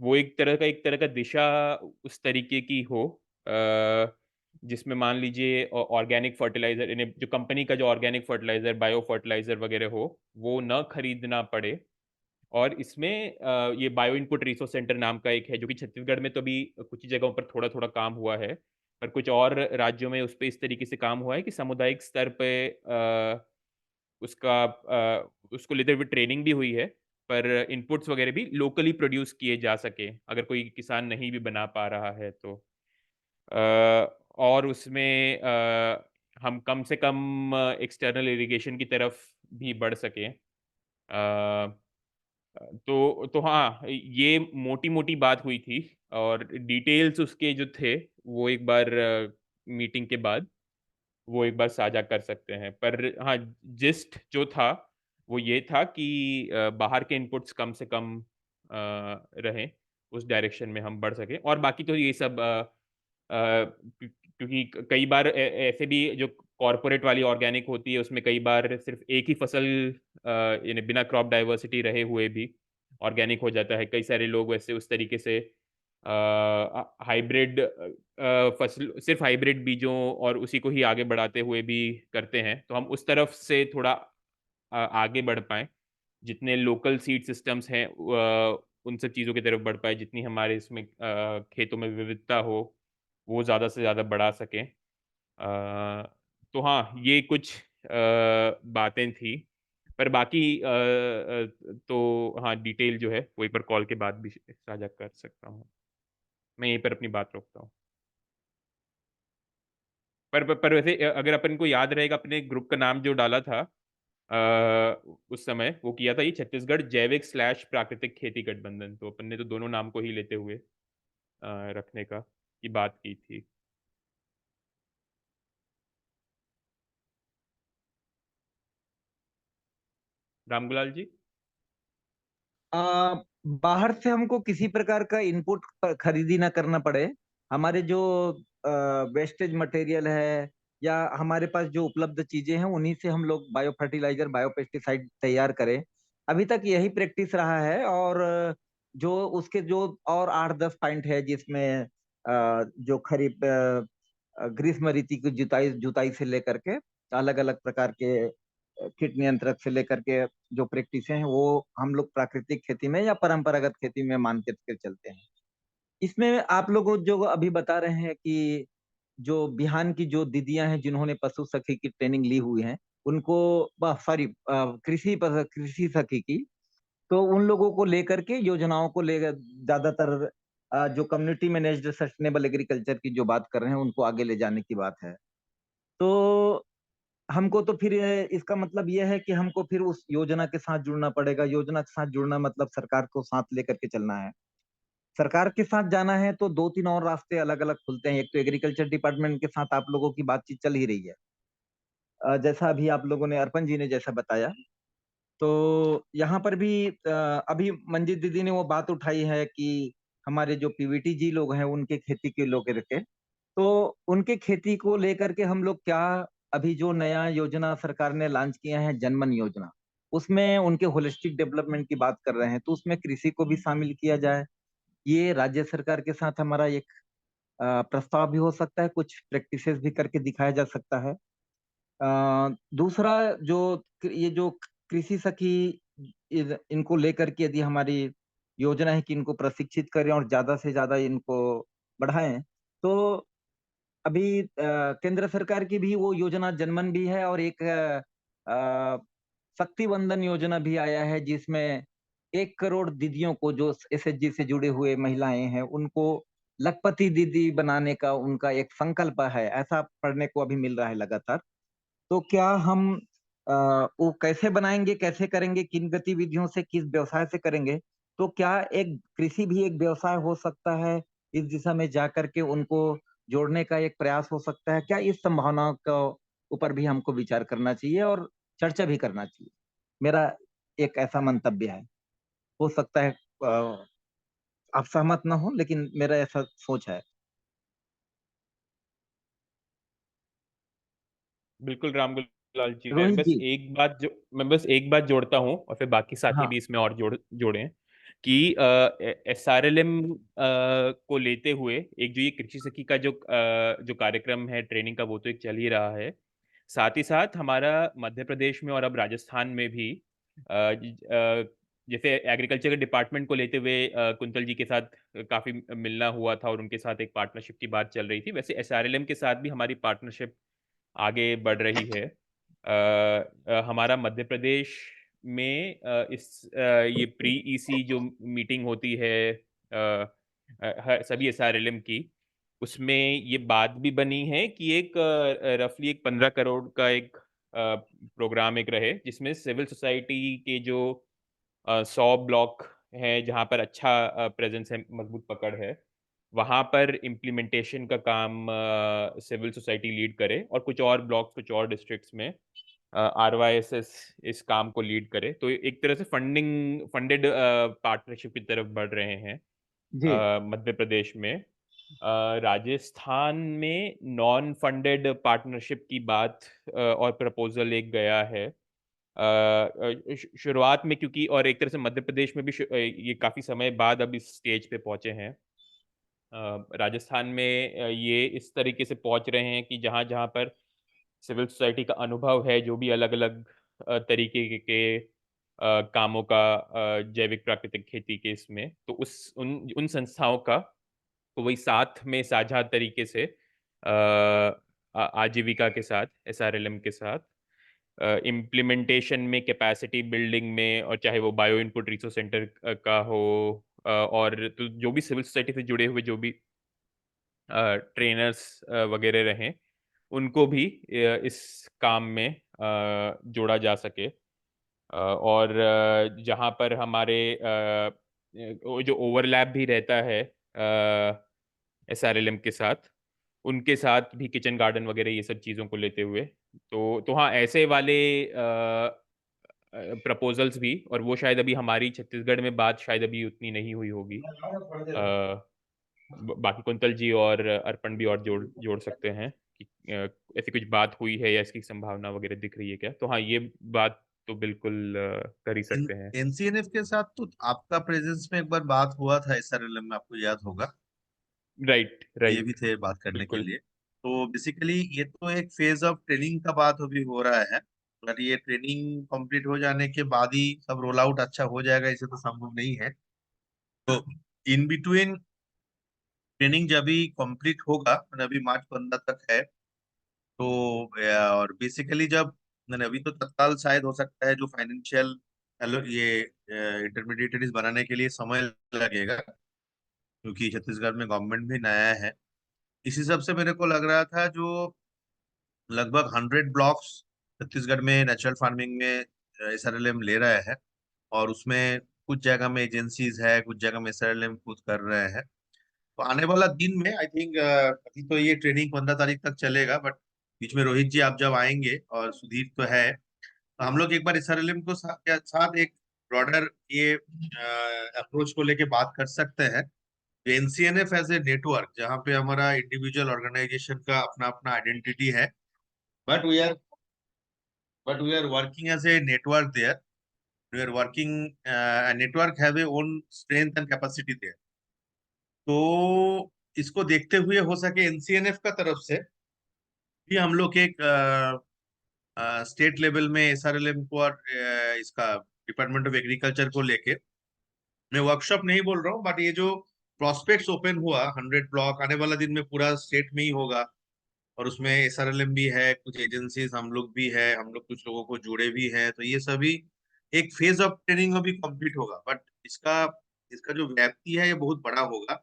वो एक तरह का दिशा उस तरीके की हो, जिसमें मान लीजिए ऑर्गेनिक फर्टिलाइज़र, यानी जो कंपनी का जो ऑर्गेनिक फर्टिलाइज़र, बायो फर्टिलाइज़र वगैरह हो, वो ना खरीदना पड़े। और इसमें ये बायो इनपुट रिसोर्स सेंटर नाम का एक है, जो कि छत्तीसगढ़ में तो अभी कुछ ही जगहों पर थोड़ा-थोड़ा काम हुआ है, पर कुछ और राज्यों में उस पे इस तरीके से काम हुआ है कि सामुदायिक स्तर पे उसको लेते हुए ट्रेनिंग भी हुई है, पर इनपुट्स वगैरह भी लोकली प्रोड्यूस किए जा सकें, अगर कोई किसान नहीं भी बना पा रहा है तो। और उसमें हम कम से कम एक्सटर्नल इरिगेशन की तरफ भी बढ़ सकें। तो हाँ, ये मोटी-मोटी बात हुई थी, और डिटेल्स उसके जो थे, वो एक बार मीटिंग के बाद वो एक बार साझा कर सकते हैं। पर हाँ, जिस्ट जो था, वो ये था कि बाहर के इनपुट्स कम से कम रहें, उस डायरेक्शन में हम बढ़ सकें। और बाकी तो ये सब क्योंकि कई बार ऐसे भी जो कॉर्पोरेट वाली ऑर्गेनिक होती है, उसमें कई बार सिर्फ़ एक ही फसल यानी बिना क्रॉप डाइवर्सिटी रहे हुए भी ऑर्गेनिक हो जाता है। कई सारे लोग वैसे उस तरीके से हाइब्रिड फसल, सिर्फ हाइब्रिड बीजों और उसी को ही आगे बढ़ाते हुए भी करते हैं। तो हम उस तरफ से थोड़ा आगे बढ़ पाएँ, जितने लोकल सीड सिस्टम्स हैं उन सब चीज़ों की तरफ बढ़ पाएँ, जितनी हमारे इसमें खेतों में विविधता हो, वो ज़्यादा से ज़्यादा बढ़ा सकें। तो हाँ, ये कुछ बातें थी। पर बाकी तो हाँ, डिटेल जो है वो एक बार कॉल के बाद भी साझा कर सकता हूँ। मैं यहीं पर अपनी बात रोकता हूँ। पर वैसे अगर अपन को याद रहेगा, अपने ग्रुप का नाम जो डाला था उस समय, वो किया था ये छत्तीसगढ़ जैविक स्लैश प्राकृतिक खेती गठबंधन। तो अपन ने तो दोनों नाम को ही लेते हुए रखने का की बात की थी। रामगुलाल जी? बाहर से हमको किसी प्रकार का इनपुट खरीदी ना करना पड़े। हमारे जो वेस्टेज मटेरियल है या हमारे पास जो उपलब्ध चीजें हैं उन्हीं से हम लोग बायो फर्टिलाइजर, बायो पेस्टिसाइड तैयार करें। अभी तक यही प्रैक्टिस रहा है। और जो उसके जो और 8-10 पॉइंट है जिसमें जो खरीफ ग्रीष्म ऋतु की जुताई जुताई से लेकर के अलग अलग प्रकार के कीट नियंत्रक से लेकर के जो प्रैक्टिस हैं वो हम लोग प्राकृतिक खेती में या परंपरागत खेती में मान के चलते हैं। इसमें आप लोग जो अभी बता रहे हैं कि जो बिहान की जो दीदियां हैं जिन्होंने पशु सखी की ट्रेनिंग ली हुई है उनको, सॉरी, कृषि सखी की, तो उन लोगों को लेकर के योजनाओं को लेकर ज्यादातर जो कम्युनिटी मैनेज्ड सस्टेनेबल एग्रीकल्चर की जो बात कर रहे हैं उनको आगे ले जाने की बात है। तो हमको तो फिर इसका मतलब यह है कि हमको फिर उस योजना के साथ जुड़ना पड़ेगा। योजना के साथ जुड़ना मतलब सरकार को साथ लेकर के चलना है। सरकार के साथ जाना है तो 2-3 और रास्ते अलग अलग खुलते हैं। एक तो एग्रीकल्चर डिपार्टमेंट के साथ आप लोगों की बातचीत चल ही रही है, जैसा अभी आप लोगों ने, अर्पण जी ने जैसा बताया। तो यहाँ पर भी अभी मंजीत दीदी ने वो बात उठाई है कि हमारे जो पीवीटी जी लोग हैं उनके खेती के लोग रखे, तो उनके खेती को लेकर के हम लोग क्या, अभी जो नया योजना सरकार ने लॉन्च किया है जनमन योजना, उसमें उनके होलिस्टिक डेवलपमेंट की बात कर रहे हैं, तो उसमें कृषि को भी शामिल किया जाए। ये राज्य सरकार के साथ हमारा एक प्रस्ताव भी हो सकता है, कुछ प्रैक्टिसेस भी करके दिखाया जा सकता है। दूसरा जो ये जो कृषि सखी इनको लेकर के यदि हमारी योजना है कि इनको प्रशिक्षित करें और ज्यादा से ज्यादा इनको बढ़ाएं, तो अभी केंद्र सरकार की भी वो योजना जनमन भी है और एक शक्ति वंदन योजना भी आया है जिसमें 1 करोड़ दीदियों को, जो एसएचजी से जुड़े हुए महिलाएं हैं, उनको लखपति दीदी बनाने का उनका एक संकल्प है, ऐसा पढ़ने को अभी मिल रहा है लगातार। तो क्या हम वो कैसे बनाएंगे, कैसे करेंगे, किन गतिविधियों से, किस व्यवसाय से करेंगे, तो क्या एक कृषि भी एक व्यवसाय हो सकता है, इस दिशा में जाकर के उनको जोड़ने का एक प्रयास हो सकता है क्या? इस संभावनाओं का ऊपर भी हमको विचार करना चाहिए और चर्चा भी करना चाहिए। मेरा एक ऐसा मंतव्य है। हो सकता है आप सहमत ना हो, लेकिन मेरा ऐसा सोच है। बिल्कुल रामगुलाल जी, रोहित जी। मैं बस एक बात जोड़ता हूँ और फिर बाकी साथी हाँ। भी इसमें और जोड़ें कि एसआरएलएम को लेते हुए एक जो ये कृषि सखी का जो कार्यक्रम है ट्रेनिंग का, वो तो एक चल ही रहा है। साथ ही साथ हमारा मध्य प्रदेश में और अब राजस्थान में भी जैसे एग्रीकल्चर के डिपार्टमेंट को लेते हुए कुंतल जी के साथ काफी मिलना हुआ था और उनके साथ एक पार्टनरशिप की बात चल रही थी, वैसे एसआरएलएम के साथ भी हमारी पार्टनरशिप आगे बढ़ रही है। हमारा मध्य प्रदेश में ये प्री ईसी जो मीटिंग होती है सभी एसआरएलएम की, उसमें ये बात भी बनी है कि एक रफली एक 15 करोड़ का एक प्रोग्राम एक रहे जिसमें सिविल सोसाइटी के जो 100 ब्लॉक हैं जहाँ पर अच्छा प्रेजेंस है, मजबूत पकड़ है, वहाँ पर इम्प्लीमेंटेशन का काम सिविल सोसाइटी लीड करे और कुछ और ब्लॉक्स, कुछ और डिस्ट्रिक्ट्स में आरवाईएसएस इस काम को लीड करे। तो एक तरह से फंडेड पार्टनरशिप की तरफ बढ़ रहे हैं जी। मध्य प्रदेश में। राजस्थान में नॉन फंडेड पार्टनरशिप की बात और प्रपोजल एक गया है शुरुआत में, क्योंकि और एक तरह से मध्य प्रदेश में भी ये काफी समय बाद अब इस स्टेज पे पहुंचे हैं। राजस्थान में ये इस तरीके से पहुंच रहे हैं कि जहां जहां पर सिविल सोसाइटी का अनुभव है, जो भी अलग अलग तरीके के कामों का जैविक प्राकृतिक खेती के इसमें, तो उन संस्थाओं का तो वही साथ में साझा तरीके से आजीविका के साथ, एसआरएलएम के साथ इम्प्लीमेंटेशन में, कैपेसिटी बिल्डिंग में, और चाहे वो बायो इनपुट रिसोर्स सेंटर का हो और तो जो भी सिविल सोसाइटी से जुड़े हुए जो भी ट्रेनर्स वगैरह रहें, उनको भी इस काम में जोड़ा जा सके। और जहाँ पर हमारे वो जो ओवरलैप भी रहता है एसआरएलएम के साथ, उनके साथ भी किचन गार्डन वगैरह ये सब चीज़ों को लेते हुए, तो हाँ, ऐसे वाले प्रपोजल्स भी, और वो शायद अभी हमारी छत्तीसगढ़ में बात शायद अभी उतनी नहीं हुई होगी। बाकी कुंतल जी और अर्पण भी और जोड़ सकते हैं कि ऐसी कुछ बात हुई है या इसकी संभावना वगैरह दिख रही है क्या। तो हाँ, ये बात तो बिल्कुल कर ही सकते हैं। एनसीएनएफ के साथ तो आपका प्रेजेंस में एक बार बात हुआ था एसआरएलएम में, आपको याद होगा। राइट ये भी थे बात करने के लिए। तो बेसिकली ये तो एक फेज ऑफ ट्रेनिंग का बात अभी हो रहा है, और ये ट्रेनिंग कंप्लीट हो जाने के बाद ही सब रोल आउट अच्छा हो जाएगा, इसे तो संभव नहीं है। तो इन बिटवीन ट्रेनिंग जब भी कंप्लीट होगा, अभी मार्च 15 तक है, तो और बेसिकली जब अभी तो तत्काल शायद हो सकता है, जो फाइनेंशियल ये इंटरमीडिएटरीज बनाने के लिए समय लगेगा, क्योंकि छत्तीसगढ़ में गवर्नमेंट भी नया है। इस हिसाब से मेरे को लग रहा था जो लगभग 100 ब्लॉक्स छत्तीसगढ़ में नेचुरल फार्मिंग में एसआरएलएम ले रहा है, और उसमें कुछ जगह में एजेंसीज है, कुछ जगह में एसआरएलएम खुद कर रहे हैं। तो आने वाला दिन में आई थिंक, अभी तो ये ट्रेनिंग 15 तारीख तक चलेगा, बट बीच में रोहित जी आप जब आएंगे और सुधीर तो है, तो हम लोग एक बार एसआरएलएम को साथ एक ब्रॉडर ये अप्रोच को लेके बात कर सकते हैं। एनसीएनएफ एज ए नेटवर्क, जहाँ पे हमारा इंडिविजुअल ऑर्गेनाइजेशन का अपना अपना आइडेंटिटी है, but we are working as a network there, we are working network have a own strength and capacity there. तो इसको देखते हुए हो सके एनसीएनएफ का तरफ से भी हम लोग एक स्टेट लेवल में एसआरएलएम को और इसका डिपार्टमेंट ऑफ एग्रीकल्चर को लेके, मैं वर्कशॉप नहीं बोल रहा हूँ, बट ये जो प्रोस्पेक्ट्स ओपन हुआ 100 ब्लॉक, आने वाला दिन में पूरा स्टेट में ही होगा, और उसमें एसआरएलएम भी है, कुछ एजेंसीज हम लोग भी है, हम लोग कुछ लोगों को जुड़े भी हैं। तो ये सभी एक फेज ऑफ ट्रेनिंग अभी कंप्लीट होगा, बट इसका इसका जो व्याप्ति है ये बहुत बड़ा होगा,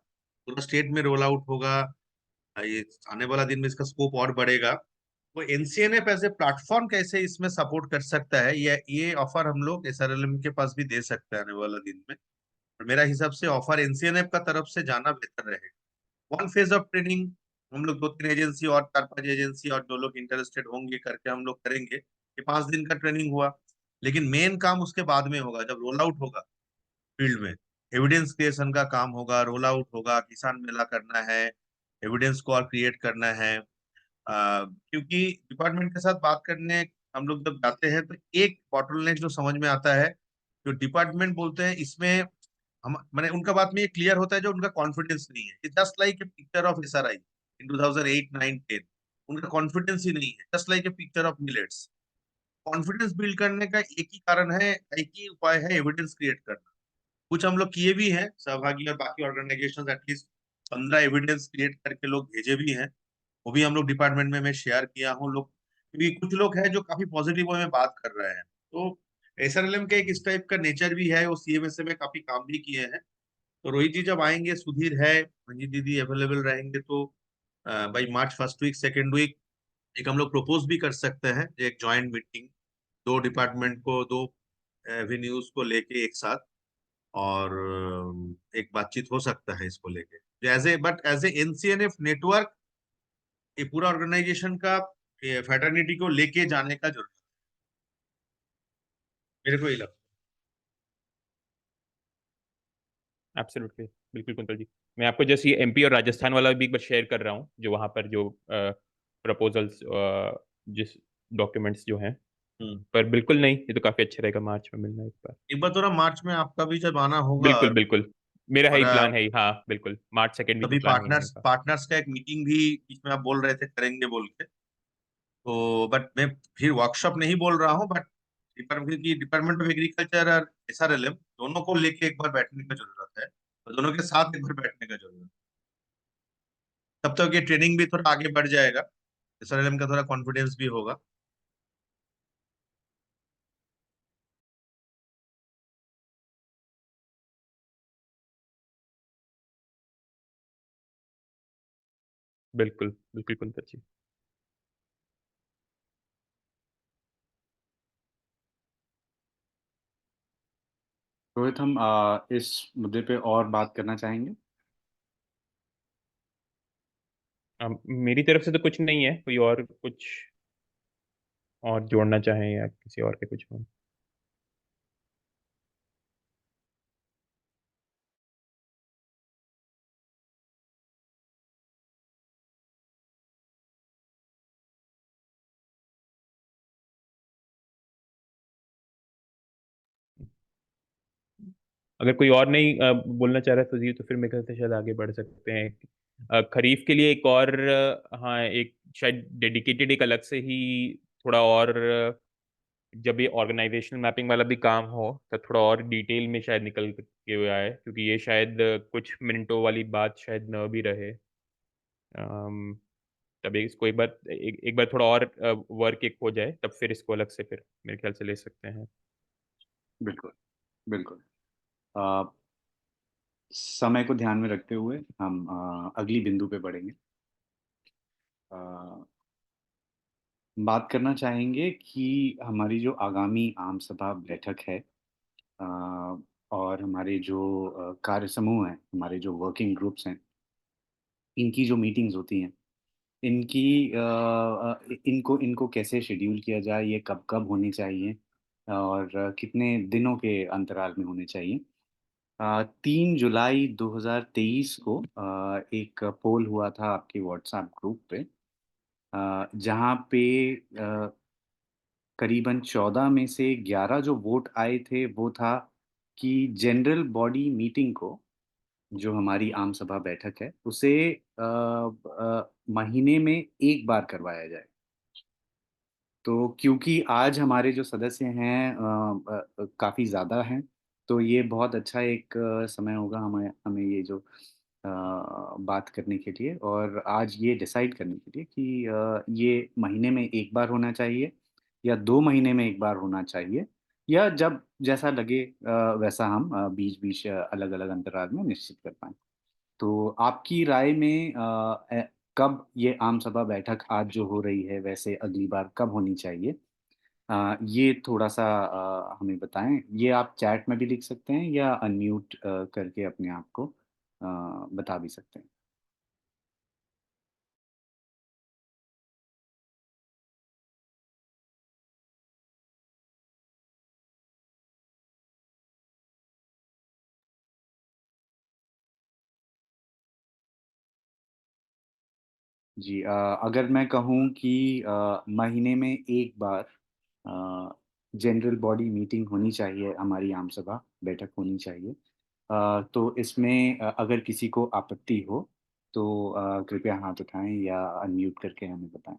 पूरा स्टेट में रोल आउट होगा। ये आने वाला दिन में इसका स्कोप और बढ़ेगा। तो एनसीएनएफ एज ए प्लेटफॉर्म कैसे इसमें सपोर्ट कर सकता है, ये ऑफर हम लोग एसआरएलएम के पास भी दे सकते हैं आने वाला दिन में। और मेरा हिसाब से ऑफर एनसीएनएफ का तरफ से जाना बेहतर रहेगा। वन फेज ऑफ ट्रेनिंग हम लोग 2-3 एजेंसी और 4-5 एजेंसी और जो लोग इंटरेस्टेड होंगे करके हम लोग करेंगे। ये 5 दिन का ट्रेनिंग हुआ, लेकिन मेन काम उसके बाद में होगा, जब रोल आउट होगा फील्ड में, एविडेंस क्रिएशन का काम होगा, रोल आउट होगा, किसान मेला करना है, एविडेंस को और क्रिएट करना है। क्योंकि डिपार्टमेंट के साथ बात करने हम लोग जब जाते हैं, तो एक बॉटलनेक जो समझ में आता है, जो डिपार्टमेंट बोलते हैं इसमें हम मैंने उनका बात में ये क्लियर होता है, जो उनका कॉन्फिडेंस नहीं है। Just like a picture of SRI in 2008, 9, 10, उनका कॉन्फिडेंस ही नहीं है। Just like a picture of millets, confidence build करने का एक ही कारण है, एक ही उपाय है, एविडेंस क्रिएट करना। कुछ हम लोग किए भी हैं, सहभागी और बाकी ऑर्गेनाइजेशन एटलीस्ट 15 एविडेंस क्रिएट करके लोग भेजे भी हैं, वो भी हम लोग डिपार्टमेंट में मैं शेयर किया हूँ लोग, क्योंकि कुछ लोग हैं जो काफी पॉजिटिव वे में बात कर रहे हैं। तो एसआरएलएम का एक इस टाइप का नेचर भी है, वो सीएमएसए में काफी काम भी किए हैं। तो रोहित जी जब आएंगे, सुधीर है, मंजी दीदी अवेलेबल रहेंगे, तो भाई March first week, second week एक हम लोग प्रपोज भी कर सकते हैं, एक ज्वाइंट मीटिंग, दो डिपार्टमेंट को, दो एवेन्यूज को लेके एक साथ, और एक बातचीत हो सकता है इसको लेके एज ए एनसीएनएफ नेटवर्क, ये पूरा ऑर्गेनाइजेशन का फैटर्निटी को लेके जाने का जरूरत है, मेरे को ये लगता है। एब्सोल्युटली, बिल्कुल कुंतल जी। मैं आपको जैसे ये एमपी और राजस्थान वाला भी एक बार शेयर कर रहा हूँ, जो वहाँ पर जो प्रपोजल्स, जिस डॉक्यूमेंट्स जो हैं, पर बिल्कुल नहीं, ये तो काफी अच्छा रहेगा मार्च में मिलना एक बार। एक बार थोड़ा मार्च में आपका भी जब आना होगा, बिल्कुल बिल्कुल, मेरा है ही हमारा प्लान है ही, हाँ बिल्कुल, मार्च सेकेंड वीक तभी में प्लान है ही आने का। पार्टनर्स का एक मीटिंग भी इसमें आप बोल रहे थे करेंगे बोल के, तो बट मैं फिर वर्कशॉप नहीं बोल रहा हूँ, बट डिपार्टमेंट ऑफ एग्रीकल्चर और एसआरएलएम दोनों को लेके एक बार बैठने की जरूरत है, और दोनों के साथ एक बार बैठने का जरूरत है। तब तक ये ट्रेनिंग भी थोड़ा आगे बढ़ जाएगा, एसआरएलएम का थोड़ा कॉन्फिडेंस भी होगा। बिल्कुल बिल्कुल कुंतल जी। रोहित, हम इस मुद्दे पे और बात करना चाहेंगे। मेरी तरफ से तो कुछ नहीं है, कोई और कुछ और जोड़ना चाहें या किसी और के कुछ हो। अगर कोई और नहीं बोलना चाह रहा है तो जी, तो फिर मेरे ख्याल से शायद आगे बढ़ सकते हैं। खरीफ के लिए एक और हाँ, एक शायद डेडिकेटेड एक अलग से ही थोड़ा और जब ये ऑर्गेनाइजेशनल मैपिंग वाला भी काम हो तो थोड़ा और डिटेल में शायद निकल के हुए आए, क्योंकि ये शायद कुछ मिनटों वाली बात शायद न भी रहे। अम, तब इसको एक बार थोड़ा और वर्क एक हो जाए, तब फिर इसको अलग से फिर मेरे ख्याल से ले सकते हैं। बिल्कुल, बिल्कुल। अ, समय को ध्यान में रखते हुए हम अगली बिंदु पे बढ़ेंगे। अ, बात करना चाहेंगे कि हमारी जो आगामी आम सभा बैठक है, अ, और हमारे जो कार्य समूह हैं, हमारे जो वर्किंग ग्रुप्स हैं, इनकी जो मीटिंग्स होती हैं, इनकी इनको इनको कैसे शेड्यूल किया जाए, ये कब-कब होनी चाहिए और कितने दिनों के अंतराल में होने चाहिए। 3 जुलाई 2023 को एक पोल हुआ था आपके व्हाट्सएप ग्रुप पे, जहाँ पे करीबन 14 में से 11 जो वोट आए थे, वो था कि जनरल बॉडी मीटिंग को, जो हमारी आम सभा बैठक है, उसे महीने में 1 बार करवाया जाए। तो क्योंकि आज हमारे जो सदस्य हैं काफ़ी ज़्यादा हैं, तो ये बहुत अच्छा एक समय होगा हमें हमें ये जो बात करने के लिए और आज ये डिसाइड करने के लिए कि ये महीने में 1 बार होना चाहिए या 2 महीने में 1 बार होना चाहिए या जब जैसा लगे वैसा हम बीच-बीच अलग-अलग अंतराल में निश्चित कर पाएँ। तो आपकी राय में कब ये आम सभा बैठक आज जो हो रही है, वैसे अगली बार कब होनी चाहिए? ये थोड़ा-सा हमें बताएँ। ये आप चैट में भी लिख सकते हैं या अनम्यूट करके अपने आप को बता भी सकते हैं। जी, अगर मैं कहूँ कि महीने में 1 बार जनरल बॉडी मीटिंग होनी चाहिए, हमारी आम सभा बैठक होनी चाहिए। तो इसमें अगर किसी को आपत्ति हो, तो कृपया हाथ उठाएँ या अनम्यूट करके हमें बताएँ।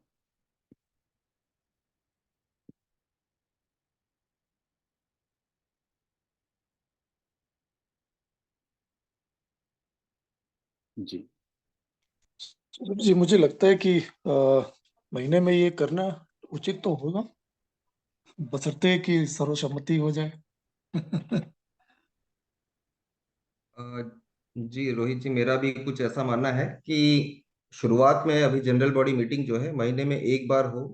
जी। जी, मुझे लगता है कि महीने में ये करना उचित तो होगा, बशर्ते कि सर्वसम्मति हो जाए। अ, जी रोहित जी, मेरा भी कुछ ऐसा मानना है कि शुरुआत में अभी जनरल बॉडी मीटिंग जो है महीने में 1 बार हो,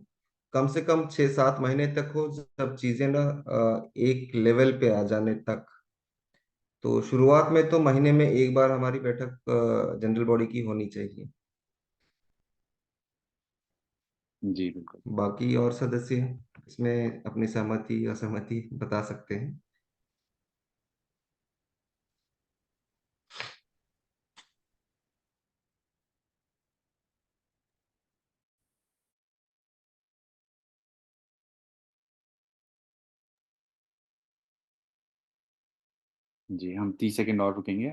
कम से कम 6-7 महीने तक हो, सब चीजें ना एक लेवल पे आ जाने तक। तो शुरुआत में तो महीने में 1 बार हमारी बैठक जनरल बॉडी की होनी चाहिए। जी, बिल्कुल। बाकी और सदस्य इसमें अपनी सहमति असहमति बता सकते हैं। जी, हम 30 सेकंड और रुकेंगे।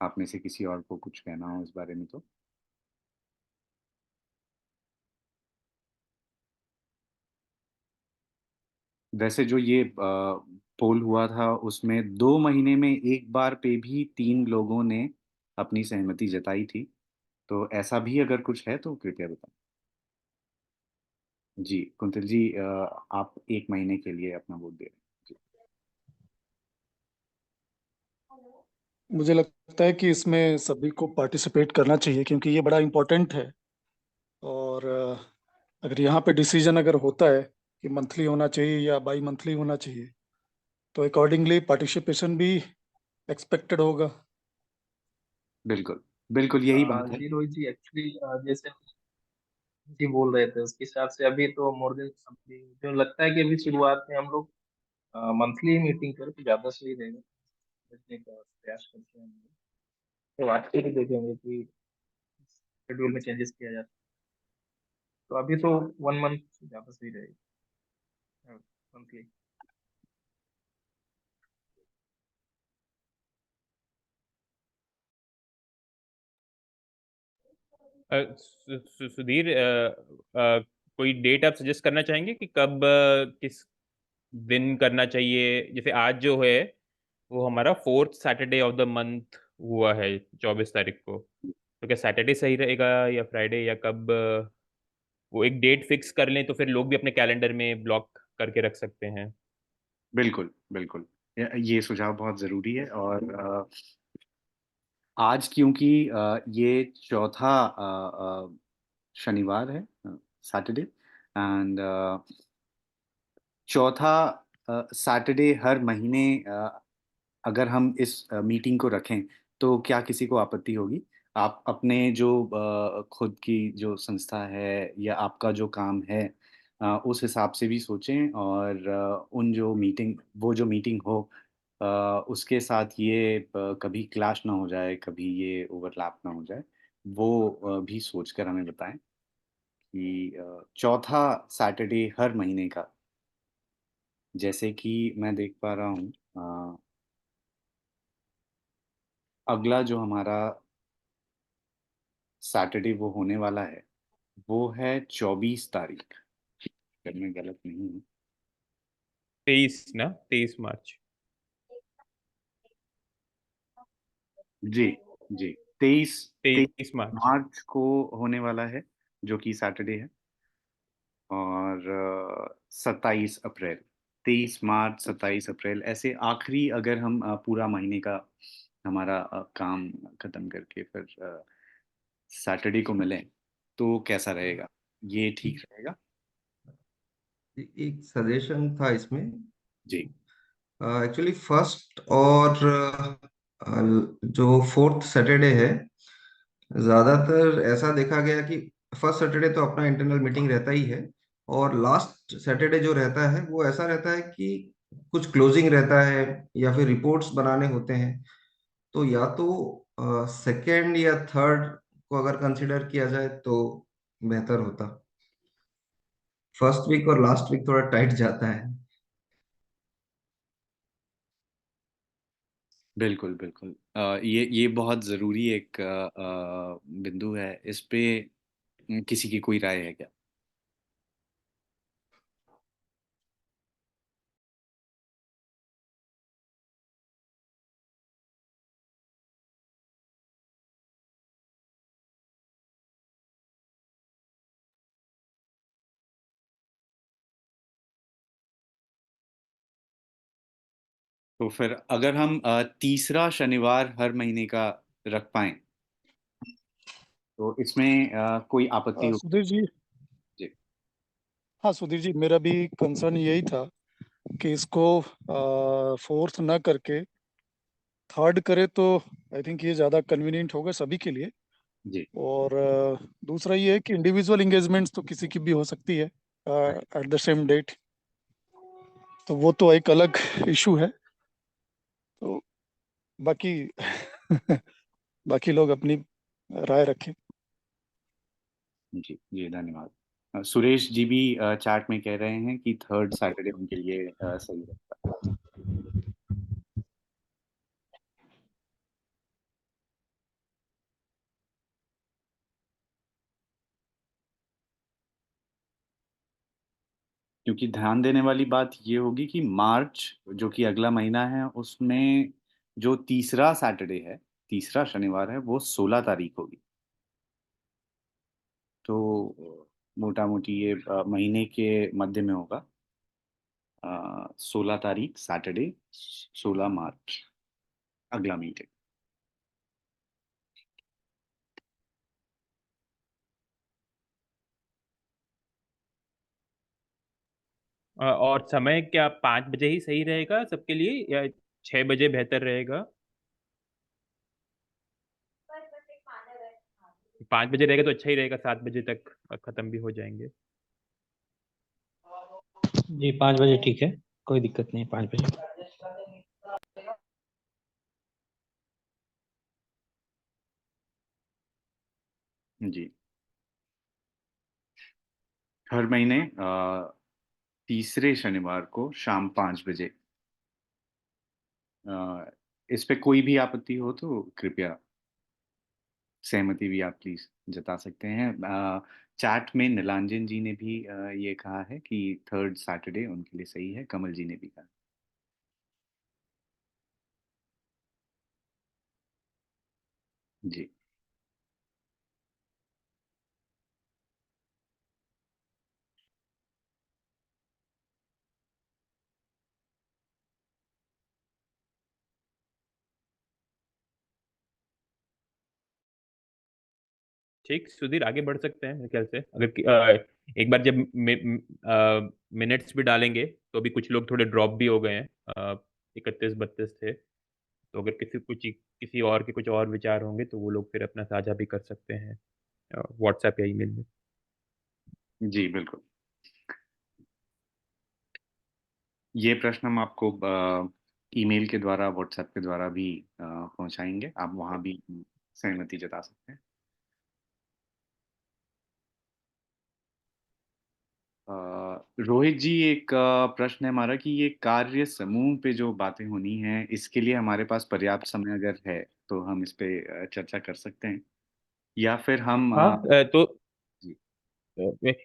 आप में से किसी और को कुछ कहना हो इस बारे में तो? वैसे जो ये पोल हुआ था उसमें 2 महीने में 1 बार पे भी 3 लोगों ने अपनी सहमति जताई थी। तो ऐसा भी अगर कुछ है तो कृपया बताएँ? जी, कुंतल जी, आप 1 महीने के लिए अपना वोट दे रहे हैं। जी। मुझे लगता है कि इसमें सभी को पार्टिसिपेट करना चाहिए क्योंकि ये बड़ा इम्पोर्टेंट है और अगर यहाँ पे डिसीजन अगर होता है कि मंथली होना चाहिए या बाई मंथली होना चाहिए, तो अकॉर्डिंगली पार्टिसिपेशन भी एक्सपेक्टेड होगा। बिल्कुल, बिल्कुल यही बात है। जी रोहित जी, एक्चुअली जैसे जी बोल रहे थे उसके हिसाब से अभी तो मोर देन अभी जो लगता है कि अभी शुरुआत में हम लोग मंथली मीटिंग करें तो ज्यादा सही रहेगा, समझने का प्रयास करते हैं हम लोग। तो आज के भी देखेंगे कि शेड्यूल में चेंजेस किया जाता है, तो अभी तो 1 मंथ ज्यादा सही रहेगा मंथली। सुधीर, कोई डेट आप सजेस्ट करना चाहेंगे कि कब किस दिन करना चाहिए? जैसे आज जो है वो हमारा 4th Saturday of the month हुआ है 24 तारीख को। तो क्या सैटरडे सही रहेगा या फ्राइडे, या कब वो एक डेट फिक्स कर लें तो फिर लोग भी अपने कैलेंडर में ब्लॉक करके रख सकते हैं? बिल्कुल, बिल्कुल। ये सुझाव बहुत ज़रूरी है। और आज क्योंकि ये चौथा शनिवार है, सैटरडे, एंड चौथा सैटरडे हर महीने अगर हम इस मीटिंग को रखें तो क्या किसी को आपत्ति होगी? आप अपने जो खुद की जो संस्था है या आपका जो काम है, उस हिसाब से भी सोचें, और वो जो मीटिंग हो उसके साथ ये कभी क्लैश ना हो जाए, कभी ये ओवरलैप ना हो जाए, वो भी सोचकर हमें बताएं कि चौथा सैटरडे हर महीने का, जैसे कि मैं देख पा रहा हूँ, अगला जो हमारा सैटरडे वो होने वाला है वो है 24 तारीख, अगर मैं गलत नहीं हूँ। 23 ना? 23 मार्च। जी, जी, 23 23 मार्च। मार्च को होने वाला है, जो कि सैटरडे है। और 27 अप्रैल, 23 मार्च, 27 अप्रैल, ऐसे आखिरी, अगर हम पूरा महीने का हमारा काम खत्म करके फिर सैटरडे को मिलें तो कैसा रहेगा? ये ठीक रहेगा? एक सजेशन था इसमें। जी। एक्चुअली फर्स्ट और जो फोर्थ सैटरडे है, ज्यादातर ऐसा देखा गया कि फर्स्ट सैटरडे तो अपना इंटरनल मीटिंग रहता ही है, और लास्ट सैटरडे जो रहता है वो ऐसा रहता है कि कुछ क्लोजिंग रहता है या फिर रिपोर्ट्स बनाने होते हैं। तो या तो सेकेंड या थर्ड को अगर कंसिडर किया जाए तो बेहतर होता। फर्स्ट वीक और लास्ट वीक थोड़ा टाइट जाता है। बिल्कुल, बिल्कुल। ये बहुत ज़रूरी एक बिंदु है। इस पे किसी की कोई राय है क्या? तो फिर अगर हम तीसरा शनिवार हर महीने का रख पाएं तो इसमें कोई आपत्ति हो? सुधीर जी, जी। हाँ सुधीर जी, मेरा भी कंसर्न यही था कि इसको फोर्थ ना करके थर्ड करे तो आई थिंक ये ज़्यादा कन्वीनियंट होगा सभी के लिए। जी। और दूसरा ये है कि इंडिविजुअल एंगेजमेंट्स तो किसी की भी हो सकती है एट द सेम डेट, तो वो तो एक अलग इशू है। तो बाकी बाकी लोग अपनी राय रखें। जी, जी, धन्यवाद। सुरेश जी भी चैट में कह रहे हैं कि थर्ड सैटरडे उनके लिए सही रहेगा। क्योंकि ध्यान देने वाली बात ये होगी कि मार्च, जो कि अगला महीना है, उसमें जो तीसरा सैटरडे है, तीसरा शनिवार है, वो 16 तारीख होगी। तो मोटा मोटी ये महीने के मध्य में होगा, 16 तारीख सैटरडे, 16 मार्च अगला मीटिंग। और समय क्या 5 बजे ही सही रहेगा सबके लिए, या 6 बजे बेहतर रहेगा? 5 बजे रहेगा तो अच्छा ही रहेगा, 7 बजे तक खत्म भी हो जाएंगे। जी 5 बजे ठीक है, कोई दिक्कत नहीं, 5 बजे। जी। हर महीने तीसरे शनिवार को शाम 5 बजे। इस पे कोई भी आपत्ति हो तो कृपया सहमति भी आप प्लीज जता सकते हैं। चैट में नीलांजन जी ने भी ये कहा है कि 3rd सैटरडे उनके लिए सही है। कमल जी ने भी कहा। जी ठीक, सुधीर आगे बढ़ सकते हैं मेरे ख्याल से। एक बार जब मिनट्स भी डालेंगे तो अभी कुछ लोग थोड़े ड्रॉप भी हो गए हैं। 31-32 थे, तो अगर किसी और के कुछ और विचार होंगे तो वो लोग फिर अपना साझा भी कर सकते हैं व्हाट्सएप या ईमेल में। जी बिल्कुल। ये प्रश्न हम आपको ईमेल के द्वारा, व्हाट्सएप के द्वारा भी पहुंचाएंगे। आप वहां भी सहमति जता सकते हैं। रोहित जी, एक प्रश्न है हमारा कि ये कार्य समूह पे जो बातें होनी है, इसके लिए हमारे पास पर्याप्त समय अगर है तो हम इस पे चर्चा कर सकते हैं, या फिर हम हाँ, तो जी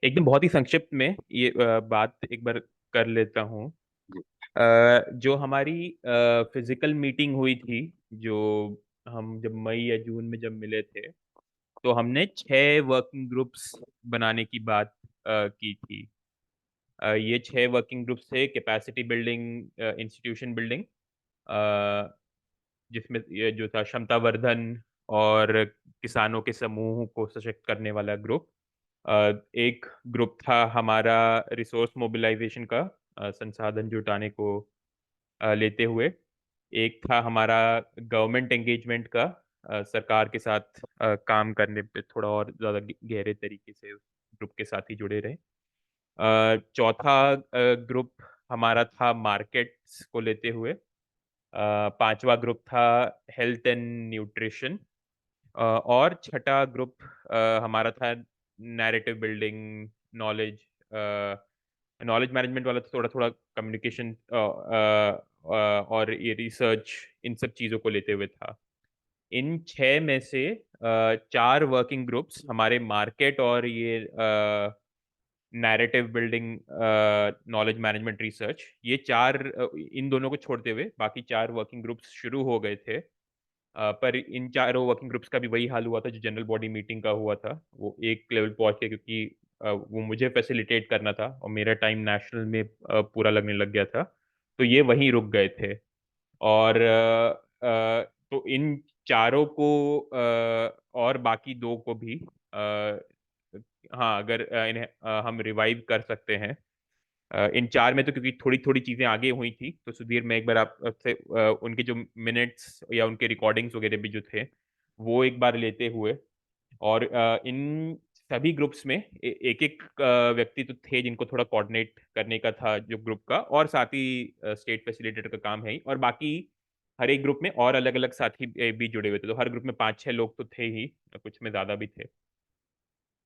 एकदम बहुत ही संक्षिप्त में ये बात एक बार कर लेता हूँ। जी जो हमारी फिजिकल मीटिंग हुई थी, जो हम जब मई या जून में जब मिले थे, तो हमने 6 वर्किंग ग्रुप्स बनाने की बात की थी। ये 6 वर्किंग ग्रुप्स थे: कैपेसिटी बिल्डिंग, इंस्टीट्यूशन बिल्डिंग, जिसमें ये जो था क्षमता वर्धन और किसानों के समूह को सशक्त करने वाला ग्रुप। एक ग्रुप था हमारा रिसोर्स मोबिलाइजेशन का, संसाधन जुटाने को लेते हुए। एक था हमारा गवर्नमेंट एंगेजमेंट का, सरकार के साथ काम करने पे थोड़ा और ज़्यादा गहरे तरीके से उस ग्रुप के साथ ही जुड़े रहे। चौथा ग्रुप हमारा था मार्केट्स को लेते हुए। पांचवा ग्रुप था हेल्थ एंड न्यूट्रिशन। और छठा ग्रुप हमारा था narrative building, knowledge knowledge management वाला, तो थोड़ा थोड़ा कम्युनिकेशन और ये रिसर्च, इन सब चीज़ों को लेते हुए था। इन 6 में से 4 वर्किंग ग्रुप्स हमारे मार्केट और ये narrative building, knowledge management, research, ये 4 इन दोनों को छोड़ते हुए बाकी 4 वर्किंग ग्रुप्स शुरू हो गए थे। पर इन चारों वर्किंग ग्रुप्स का भी वही हाल हुआ था जो जनरल बॉडी मीटिंग का हुआ था। वो एक लेवल पहुंच के, क्योंकि वो मुझे फैसिलिटेट करना था और मेरा टाइम नेशनल में पूरा लगने लग गया था, तो ये वहीं रुक गए थे। और तो इन चारों को और बाकी 2 को भी हाँ, अगर इन्हें हम रिवाइव कर सकते हैं। इन 4 में तो क्योंकि थोड़ी-थोड़ी चीज़ें आगे हुई थी, तो सुधीर, मैं एक बार आपसे उनके जो मिनट्स या उनके रिकॉर्डिंग्स वगैरह भी जो थे, वो एक बार लेते हुए, और इन सभी ग्रुप्स में एक-एक व्यक्ति तो थे जिनको थोड़ा कोऑर्डिनेट करने का था जो ग्रुप का, और साथ ही स्टेट फैसिलिटेटर का काम है ही, और बाकी हर एक ग्रुप में और अलग-अलग साथी भी जुड़े हुए थे। तो हर ग्रुप में 5-6 लोग तो थे ही, कुछ में ज़्यादा भी थे।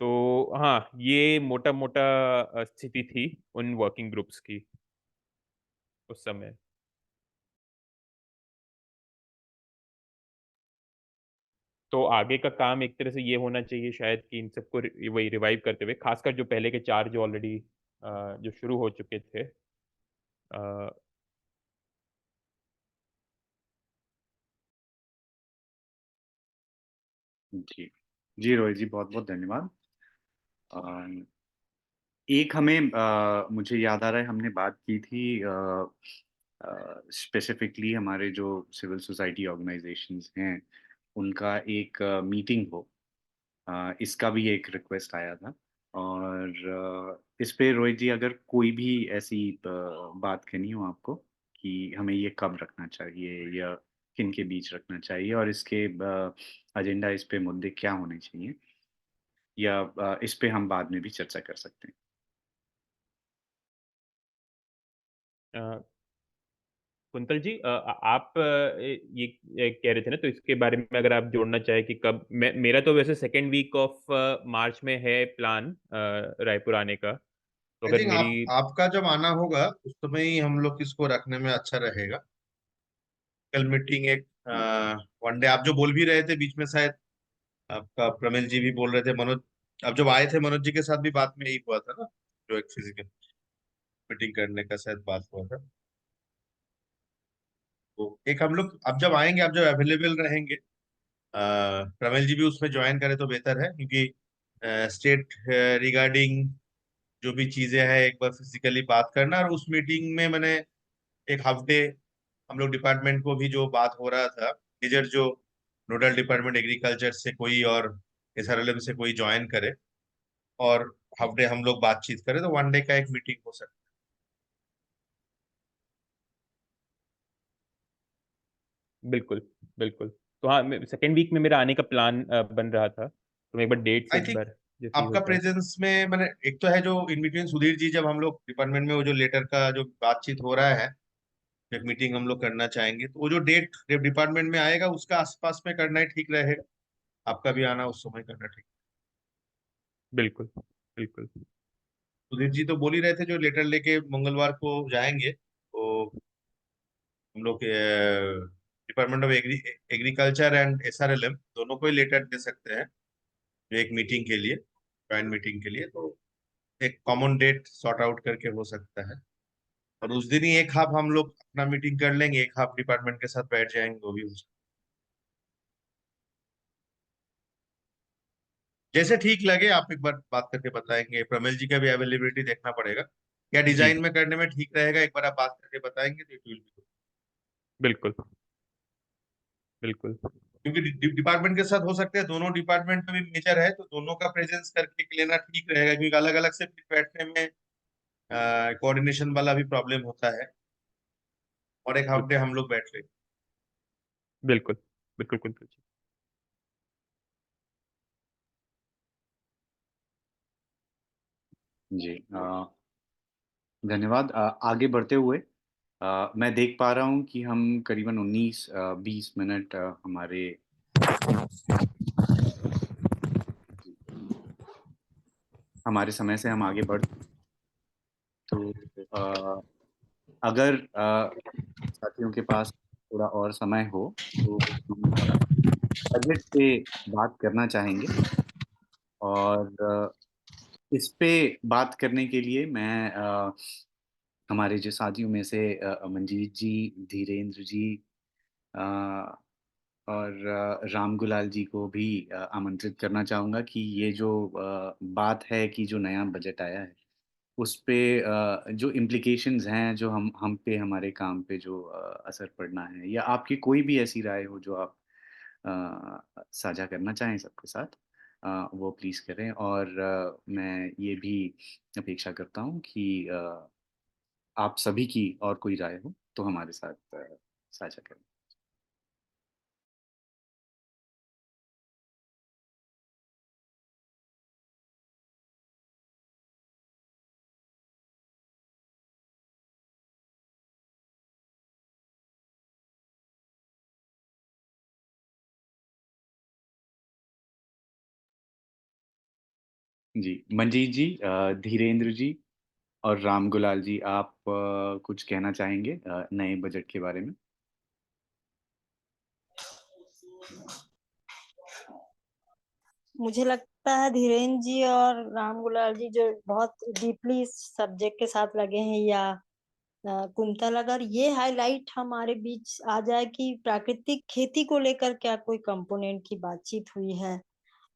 तो हाँ, ये मोटा-मोटा स्थिति थी उन वर्किंग ग्रुप्स की उस समय। तो आगे का काम एक तरह से ये होना चाहिए शायद कि इन सबको वही रिवाइव करते हुए, खासकर जो पहले के 4 जो ऑलरेडी जो शुरू हो चुके थे। अ, जी जी रोहित जी, बहुत बहुत धन्यवाद। एक हमें मुझे याद आ रहा है, हमने बात की थी स्पेसिफिकली हमारे जो सिविल सोसाइटी ऑर्गेनाइजेशंस हैं, उनका एक मीटिंग हो, इसका भी एक रिक्वेस्ट आया था। और इस पे रोहित जी, अगर कोई भी ऐसी बात कहनी हो आपको कि हमें ये कब रखना चाहिए या किन के बीच रखना चाहिए, और इसके एजेंडा, इस पे मुद्दे क्या होने चाहिए, या इस पे हम बाद में भी चर्चा कर सकते हैं। अ, कुंतल जी, आप ये कह रहे थे ना, तो इसके बारे में अगर आप जोड़ना चाहें कि कब, मेरा तो वैसे सेकेंड वीक ऑफ मार्च में है प्लान रायपुर आने का, तो आई अगर थिंक मेरी आपका जब आना होगा उस समय ही हम लोग इसको रखने में अच्छा रहेगा। कल मीटिंग एक वन डे आप जो बोल भी रहे थे बीच में, शायद आपका प्रमिल जी भी बोल रहे थे, मनोज, अब जब आए थे मनोज जी के साथ भी बात में यही हुआ था ना, जो एक फिजिकल मीटिंग करने का शायद बात हुआ था। तो एक हम लोग अब जब आएंगे, आप जब अवेलेबल रहेंगे, प्रमिल जी भी उसमें ज्वाइन करें तो बेहतर है, क्योंकि स्टेट रिगार्डिंग जो भी चीजें हैं एक बार फिजिकली बात करना। और उस मीटिंग में मैंने एक हाफ डे हम लोग डिपार्टमेंट को भी जो बात हो रहा था, मेजर जो नोडल डिपार्टमेंट एग्रीकल्चर से कोई और एसआरएलएम से कोई ज्वाइन करे और हाफ डे हम लोग बातचीत करें, तो वन डे का एक मीटिंग हो सकता बिल्कुल, बिल्कुल। तो हाँ, सेकेंड वीक में मेरा आने का प्लान बन रहा था, तो मैं एक बार डेट्स है। आई एक थिंक बार जैसे ही आपका होता है। प्रेजेंस में मैंने, एक तो है जो इन बिटवीन सुधीर जी, जब हम लोग डिपार्टमेंट में वो जो लेटर का जो बातचीत हो रहा है, एक मीटिंग हम लोग करना चाहेंगे, तो वो जो डेट जब डिपार्टमेंट में आएगा उसका आसपास में करना ही ठीक रहेगा। आपका भी आना उस समय करना ठीक। बिल्कुल, बिल्कुल। सुधीर जी तो बोल ही रहे थे जो लेटर लेके मंगलवार को जाएंगे, तो हम लोग department of agriculture and SRLM दोनों को ही लेटर दे सकते हैं जो एक मीटिंग के लिए, ज्वाइंट मीटिंग के लिए। तो एक कॉमन डेट सॉर्ट आउट करके हो सकता है, और उस दिन ही एक हाफ हम लोग अपना मीटिंग कर लेंगे, एक हाफ डिपार्टमेंट के साथ बैठ जाएंगे, वो भी हो सकता है। जैसे ठीक लगे आप एक बार बात करके बताएंगे। प्रमिल जी का भी अवेलेबिलिटी देखना पड़ेगा, क्या जी, डिजाइन में करने में ठीक रहेगा, एक बार आप बात करके बताएंगे तो इट विल बी। बिल्कुल, बिल्कुल। क्योंकि डिपार्टमेंट के साथ हो सकते हैं, दोनों डिपार्टमेंट में भी मेजर है, तो दोनों का प्रेजेंस करके लेना ठीक रहेगा, क्योंकि अलग अलग से फिर बैठने में कोऑर्डिनेशन वाला भी प्रॉब्लम होता है। और एक हाफ डे हम लोग बैठ लें। बिल्कुल, बिल्कुल, बिल्कुल। जी, धन्यवाद। आगे बढ़ते हुए मैं देख पा रहा हूँ कि हम करीबन 19-20 मिनट हमारे समय से हम आगे बढ़, तो अगर साथियों के पास थोड़ा और समय हो तो हम बजट पे बात करना चाहेंगे। और इस पे बात करने के लिए मैं हमारे जो साथियों में से मंजीत जी, धीरेन्द्र जी अ, और राम गुलाल जी को भी आमंत्रित करना चाहूँगा कि ये जो बात है कि जो नया बजट आया है उस पे जो इम्प्लीकेशंस हैं, जो हम पे, हमारे काम पे जो असर पड़ना है, या आपकी कोई भी ऐसी राय हो जो आप साझा करना चाहें सबके साथ, वो प्लीज़ करें। और मैं ये भी अपेक्षा करता हूँ कि आप सभी की और कोई राय हो तो हमारे साथ साझा करें। जी, मंजीत जी, धीरेन्द्र जी और राम गुलाल जी, आप कुछ कहना चाहेंगे नए बजट के बारे में? मुझे लगता है धीरेन्द्र जी और राम गुलाल जी जो बहुत डीपली इस सब्जेक्ट के साथ लगे हैं, या कुंतल, अगर ये हाईलाइट हमारे बीच आ जाए कि प्राकृतिक खेती को लेकर क्या कोई कंपोनेंट की बातचीत हुई है,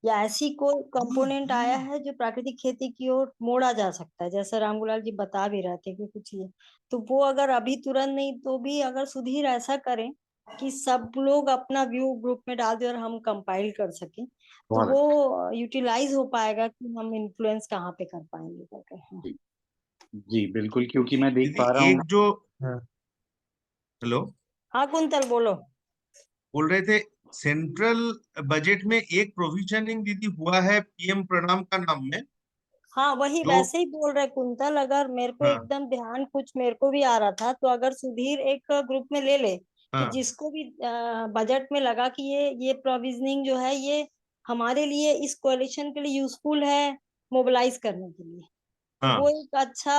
या ऐसी कोई कंपोनेंट आया है जो प्राकृतिक खेती की ओर मोड़ा जा सकता है, जैसे रामगुलाल जी बता भी रहे थे कि कुछ ये, तो वो अगर अभी तुरंत नहीं तो भी अगर सुधीर ऐसा करें कि सब लोग अपना व्यू ग्रुप में डाल दे और हम कंपाइल कर सकें, तो बहुत वो यूटिलाइज हो पाएगा कि हम इन्फ्लुएंस कहाँ पे कर पाएंगे करके। जी, जी, बिल्कुल, क्योंकि मैं देख दीदी पा रहा एक हूँ। जो, हाँ। हेलो, हाँ कुंतल बोलो। बोल रहे थे सेंट्रल बजट में एक प्रोविजनिंग दीदी हुआ है पीएम प्रणाम का नाम में, हाँ वही जो, वैसे ही बोल रहे कुंतल, अगर मेरे को हाँ एकदम ध्यान कुछ मेरे को भी आ रहा था, तो अगर सुधीर एक ग्रुप में ले ले कि हाँ जिसको भी बजट में लगा कि ये प्रोविजनिंग जो है ये हमारे लिए इस कोalition के लिए यूजफुल है मोबिलाइज करने के लिए, तो हाँ वो एक अच्छा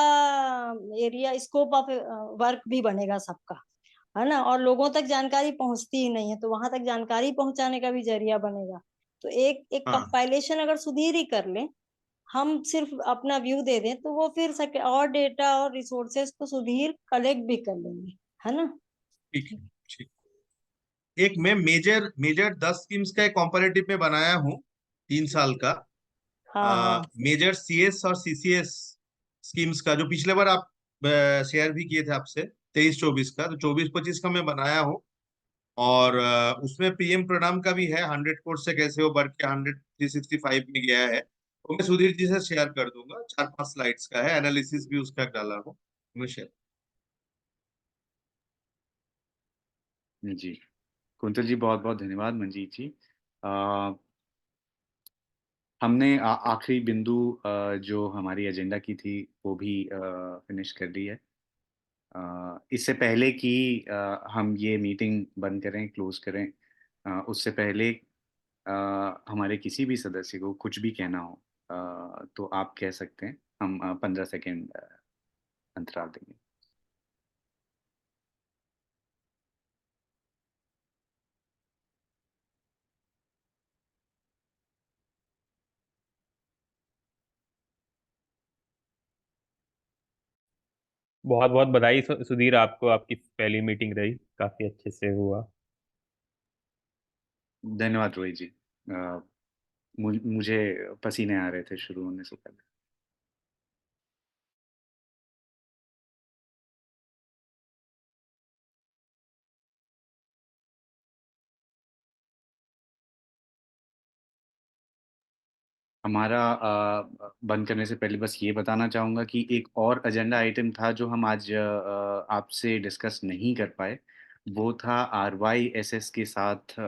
एरिया स्कोप ऑफ वर्क भी बनेगा सबका, है ना। और लोगों तक जानकारी पहुंचती ही नहीं है, तो वहां तक जानकारी पहुंचाने का भी जरिया बनेगा तो एक एक हाँ कंपाइलेशन अगर सुधीर ही कर ले, हम सिर्फ अपना व्यू दे दें, तो वो फिर और डेटा और रिसोर्सेज को सुधीर कलेक्ट भी कर लेंगे, है ना? ठीक है, ठीक। एक मैं मेजर मेजर 10 स्कीम्स का एक कॉम्परेटिव में बनाया हूँ 3 साल का। हाँ हाँ मेजर सीएस और सीसीएस स्कीम्स का, जो पिछले बार आप शेयर भी किए थे आपसे, 23-24 का, तो 24-25 का मैं बनाया हूँ। और उसमें पीएम प्रोग्राम का भी है, 100 करोड़ से कैसे वो बढ़ के 365 में गया है। तो मैं सुधीर जी से शेयर कर दूंगा, 4-5 स्लाइड्स का है, एनालिसिस भी उसका डाला हूँ, मैं शेयर। जी, कुंतल जी बहुत बहुत धन्यवाद। मंजीत जी, हमने आखिरी बिंदु जो हमारी एजेंडा की थी वो भी फिनिश कर दी है। इससे पहले कि हम ये मीटिंग बंद करें, क्लोज करें, उससे पहले हमारे किसी भी सदस्य को कुछ भी कहना हो तो आप कह सकते हैं। हम 15 सेकेंड अंतराल देंगे। बहुत बहुत बधाई सुधीर, आपको आपकी पहली मीटिंग रही, काफी अच्छे से हुआ। धन्यवाद रोहित जी। मुझे पसीने आ रहे थे शुरू होने से पहले। हमारा बंद करने से पहले बस ये बताना चाहूँगा कि एक और एजेंडा आइटम था जो हम आज आपसे डिस्कस नहीं कर पाए। वो था RYSS के साथ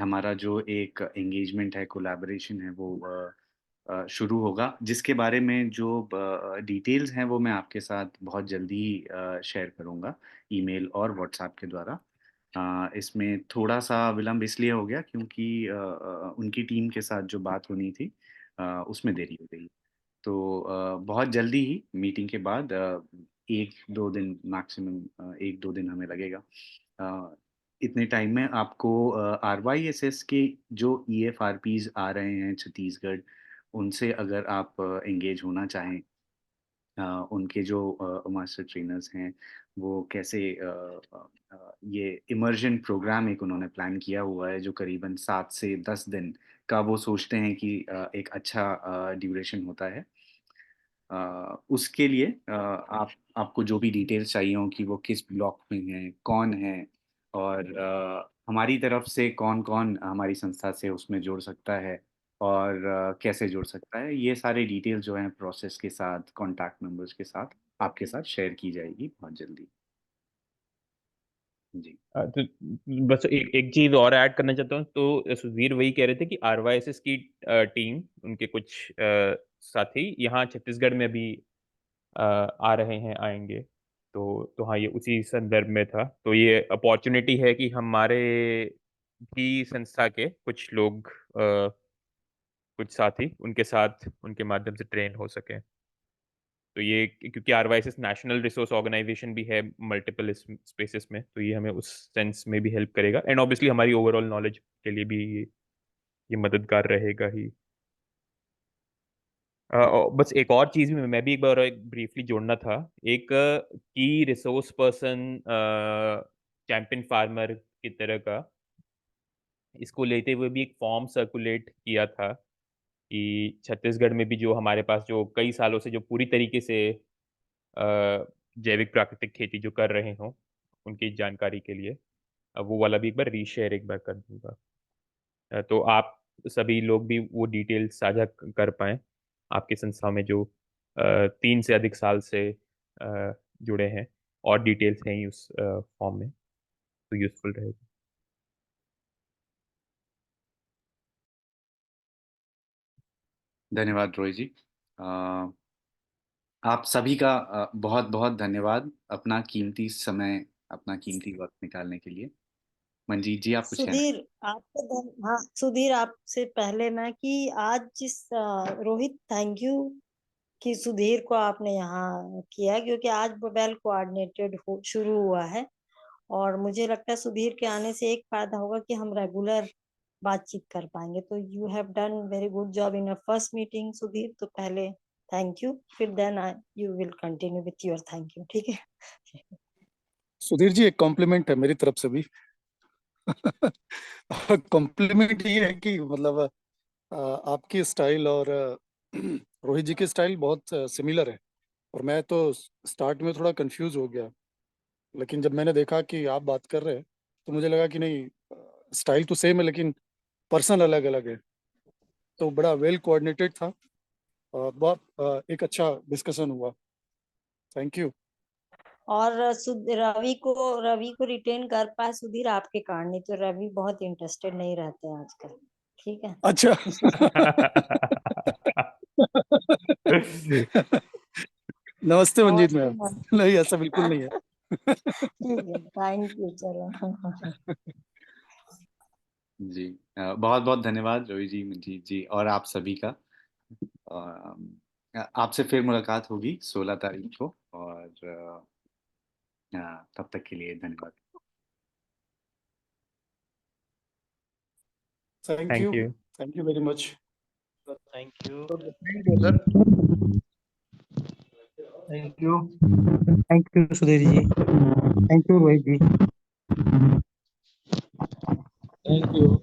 हमारा जो एक एंगेजमेंट है, कोलैबोरेशन है, वो शुरू होगा, जिसके बारे में जो डिटेल्स हैं वो मैं आपके साथ बहुत जल्दी शेयर करूँगा, ईमेल और व्हाट्सएप के द्वारा। इसमें थोड़ा सा विलंब इसलिए हो गया क्योंकि उनकी टीम के साथ जो बात होनी थी उसमें देरी हो गई। तो बहुत जल्दी ही मीटिंग के बाद 1-2 दिन मैक्सिमम, 1-2 दिन हमें लगेगा। इतने टाइम में आपको RYSS के जो EFRPs आ रहे हैं छत्तीसगढ़, उनसे अगर आप एंगेज होना चाहें, उनके जो मास्टर ट्रेनर्स हैं वो कैसे ये इमर्जन प्रोग्राम एक उन्होंने प्लान किया हुआ है जो करीबन 7 से 10 दिन का वो सोचते हैं कि एक अच्छा ड्यूरेशन होता है। उसके लिए आपको जो भी डिटेल्स चाहिए हो कि वो किस ब्लॉक में है, कौन है, और हमारी तरफ से कौन कौन हमारी संस्था से उसमें जुड़ सकता है और कैसे जुड़ सकता है, ये सारे डिटेल्स जो हैं प्रोसेस के साथ, कॉन्टैक्ट नंबर्स के साथ आपके साथ शेयर की जाएगी बहुत जल्दी। जी। तो बस एक एक चीज और ऐड करना चाहता हूँ। तो सुधीर वही कह रहे थे कि RYSS की टीम, उनके कुछ साथी यहाँ छत्तीसगढ़ में भी आ रहे हैं, आएंगे। तो हाँ, ये उसी संदर्भ में था। तो ये अपॉर्चुनिटी है कि हमारे भी संस्था के कुछ लोग, कुछ साथी उनके साथ, उनके माध्यम से ट्रेन हो सके। तो ये क्योंकि RYSS नेशनल रिसोर्स ऑर्गेनाइजेशन भी है मल्टीपल स्पेसेस में, तो ये हमें उस सेंस में भी हेल्प करेगा, एंड ऑब्वियसली हमारी ओवरऑल नॉलेज के लिए भी ये मददगार रहेगा ही। और बस एक और चीज भी मैं भी एक बार ब्रीफली जोड़ना था। एक की रिसोर्स पर्सन, चैंपियन फार्मर की तरह का, इसको लेते हुए भी एक फॉर्म सर्कुलेट किया था कि छत्तीसगढ़ में भी जो हमारे पास जो कई सालों से जो पूरी तरीके से जैविक प्राकृतिक खेती जो कर रहे हों, उनकी जानकारी के लिए वो वाला भी एक बार रीशेयर एक बार कर दूंगा, तो आप सभी लोग भी वो डिटेल साझा कर पाएं, आपकी संस्था में जो 3 से अधिक साल से जुड़े हैं, और डिटेल्स हैं ही उस फॉर्म में, तो यूजफुल रहेगा। धन्यवाद रोहित जी। आप सभी का बहुत बहुत धन्यवाद, अपना कीमती समय, अपना कीमती वक्त निकालने के लिए। मंजीत जी, आप कुछ कहना? हाँ सुधीर, आपसे पहले मैं कि आज जिस रोहित, थैंक यू कि सुधीर को आपने यहाँ किया, क्योंकि आज वेल कोऑर्डिनेटेड शुरू हुआ है। और मुझे लगता है सुधीर के आने से एक फायदा होगा कि हम रेगुलर बातचीत कर पाएंगे। तो you have done very good job in your first meeting Sudhir. तो पहले थैंक यू, फिर then you will continue with your thank you, ठीक है। सुधीर जी, एक कॉम्प्लीमेंट है मेरी तरफ से भी। कॉम्प्लीमेंट ये है कि मतलब आपकी स्टाइल और रोहित जी की स्टाइल बहुत सिमिलर है। और मैं तो स्टार्ट में थोड़ा कंफ्यूज हो गया, लेकिन जब मैंने देखा कि आप बात कर रहे हैं तो मुझे लगा कि नहीं, स्टाइल तो सेम है लेकिन पर्सन अलग अलग है। तो बड़ा वेल कोऑर्डिनेटेड था और बहुत एक अच्छा डिस्कशन हुआ। Thank you. और रवि को रिटेन कर पाए सुधीर आपके कारण, नहीं तो रवि बहुत इंटरेस्टेड नहीं रहते हैं आजकल, ठीक है। अच्छा। नमस्ते मंजीत मैम। नहीं, ऐसा बिल्कुल नहीं है। ठीक है, थैंक यू, चलो। जी बहुत बहुत धन्यवाद रोहित जी, मंजीत जी और आप सभी का। आपसे फिर मुलाकात होगी 16 तारीख को, और तब तक के लिए धन्यवाद। Thank you very much. Thank you sir. Thank you Sudhir ji, thank you Rohit ji. Thank you.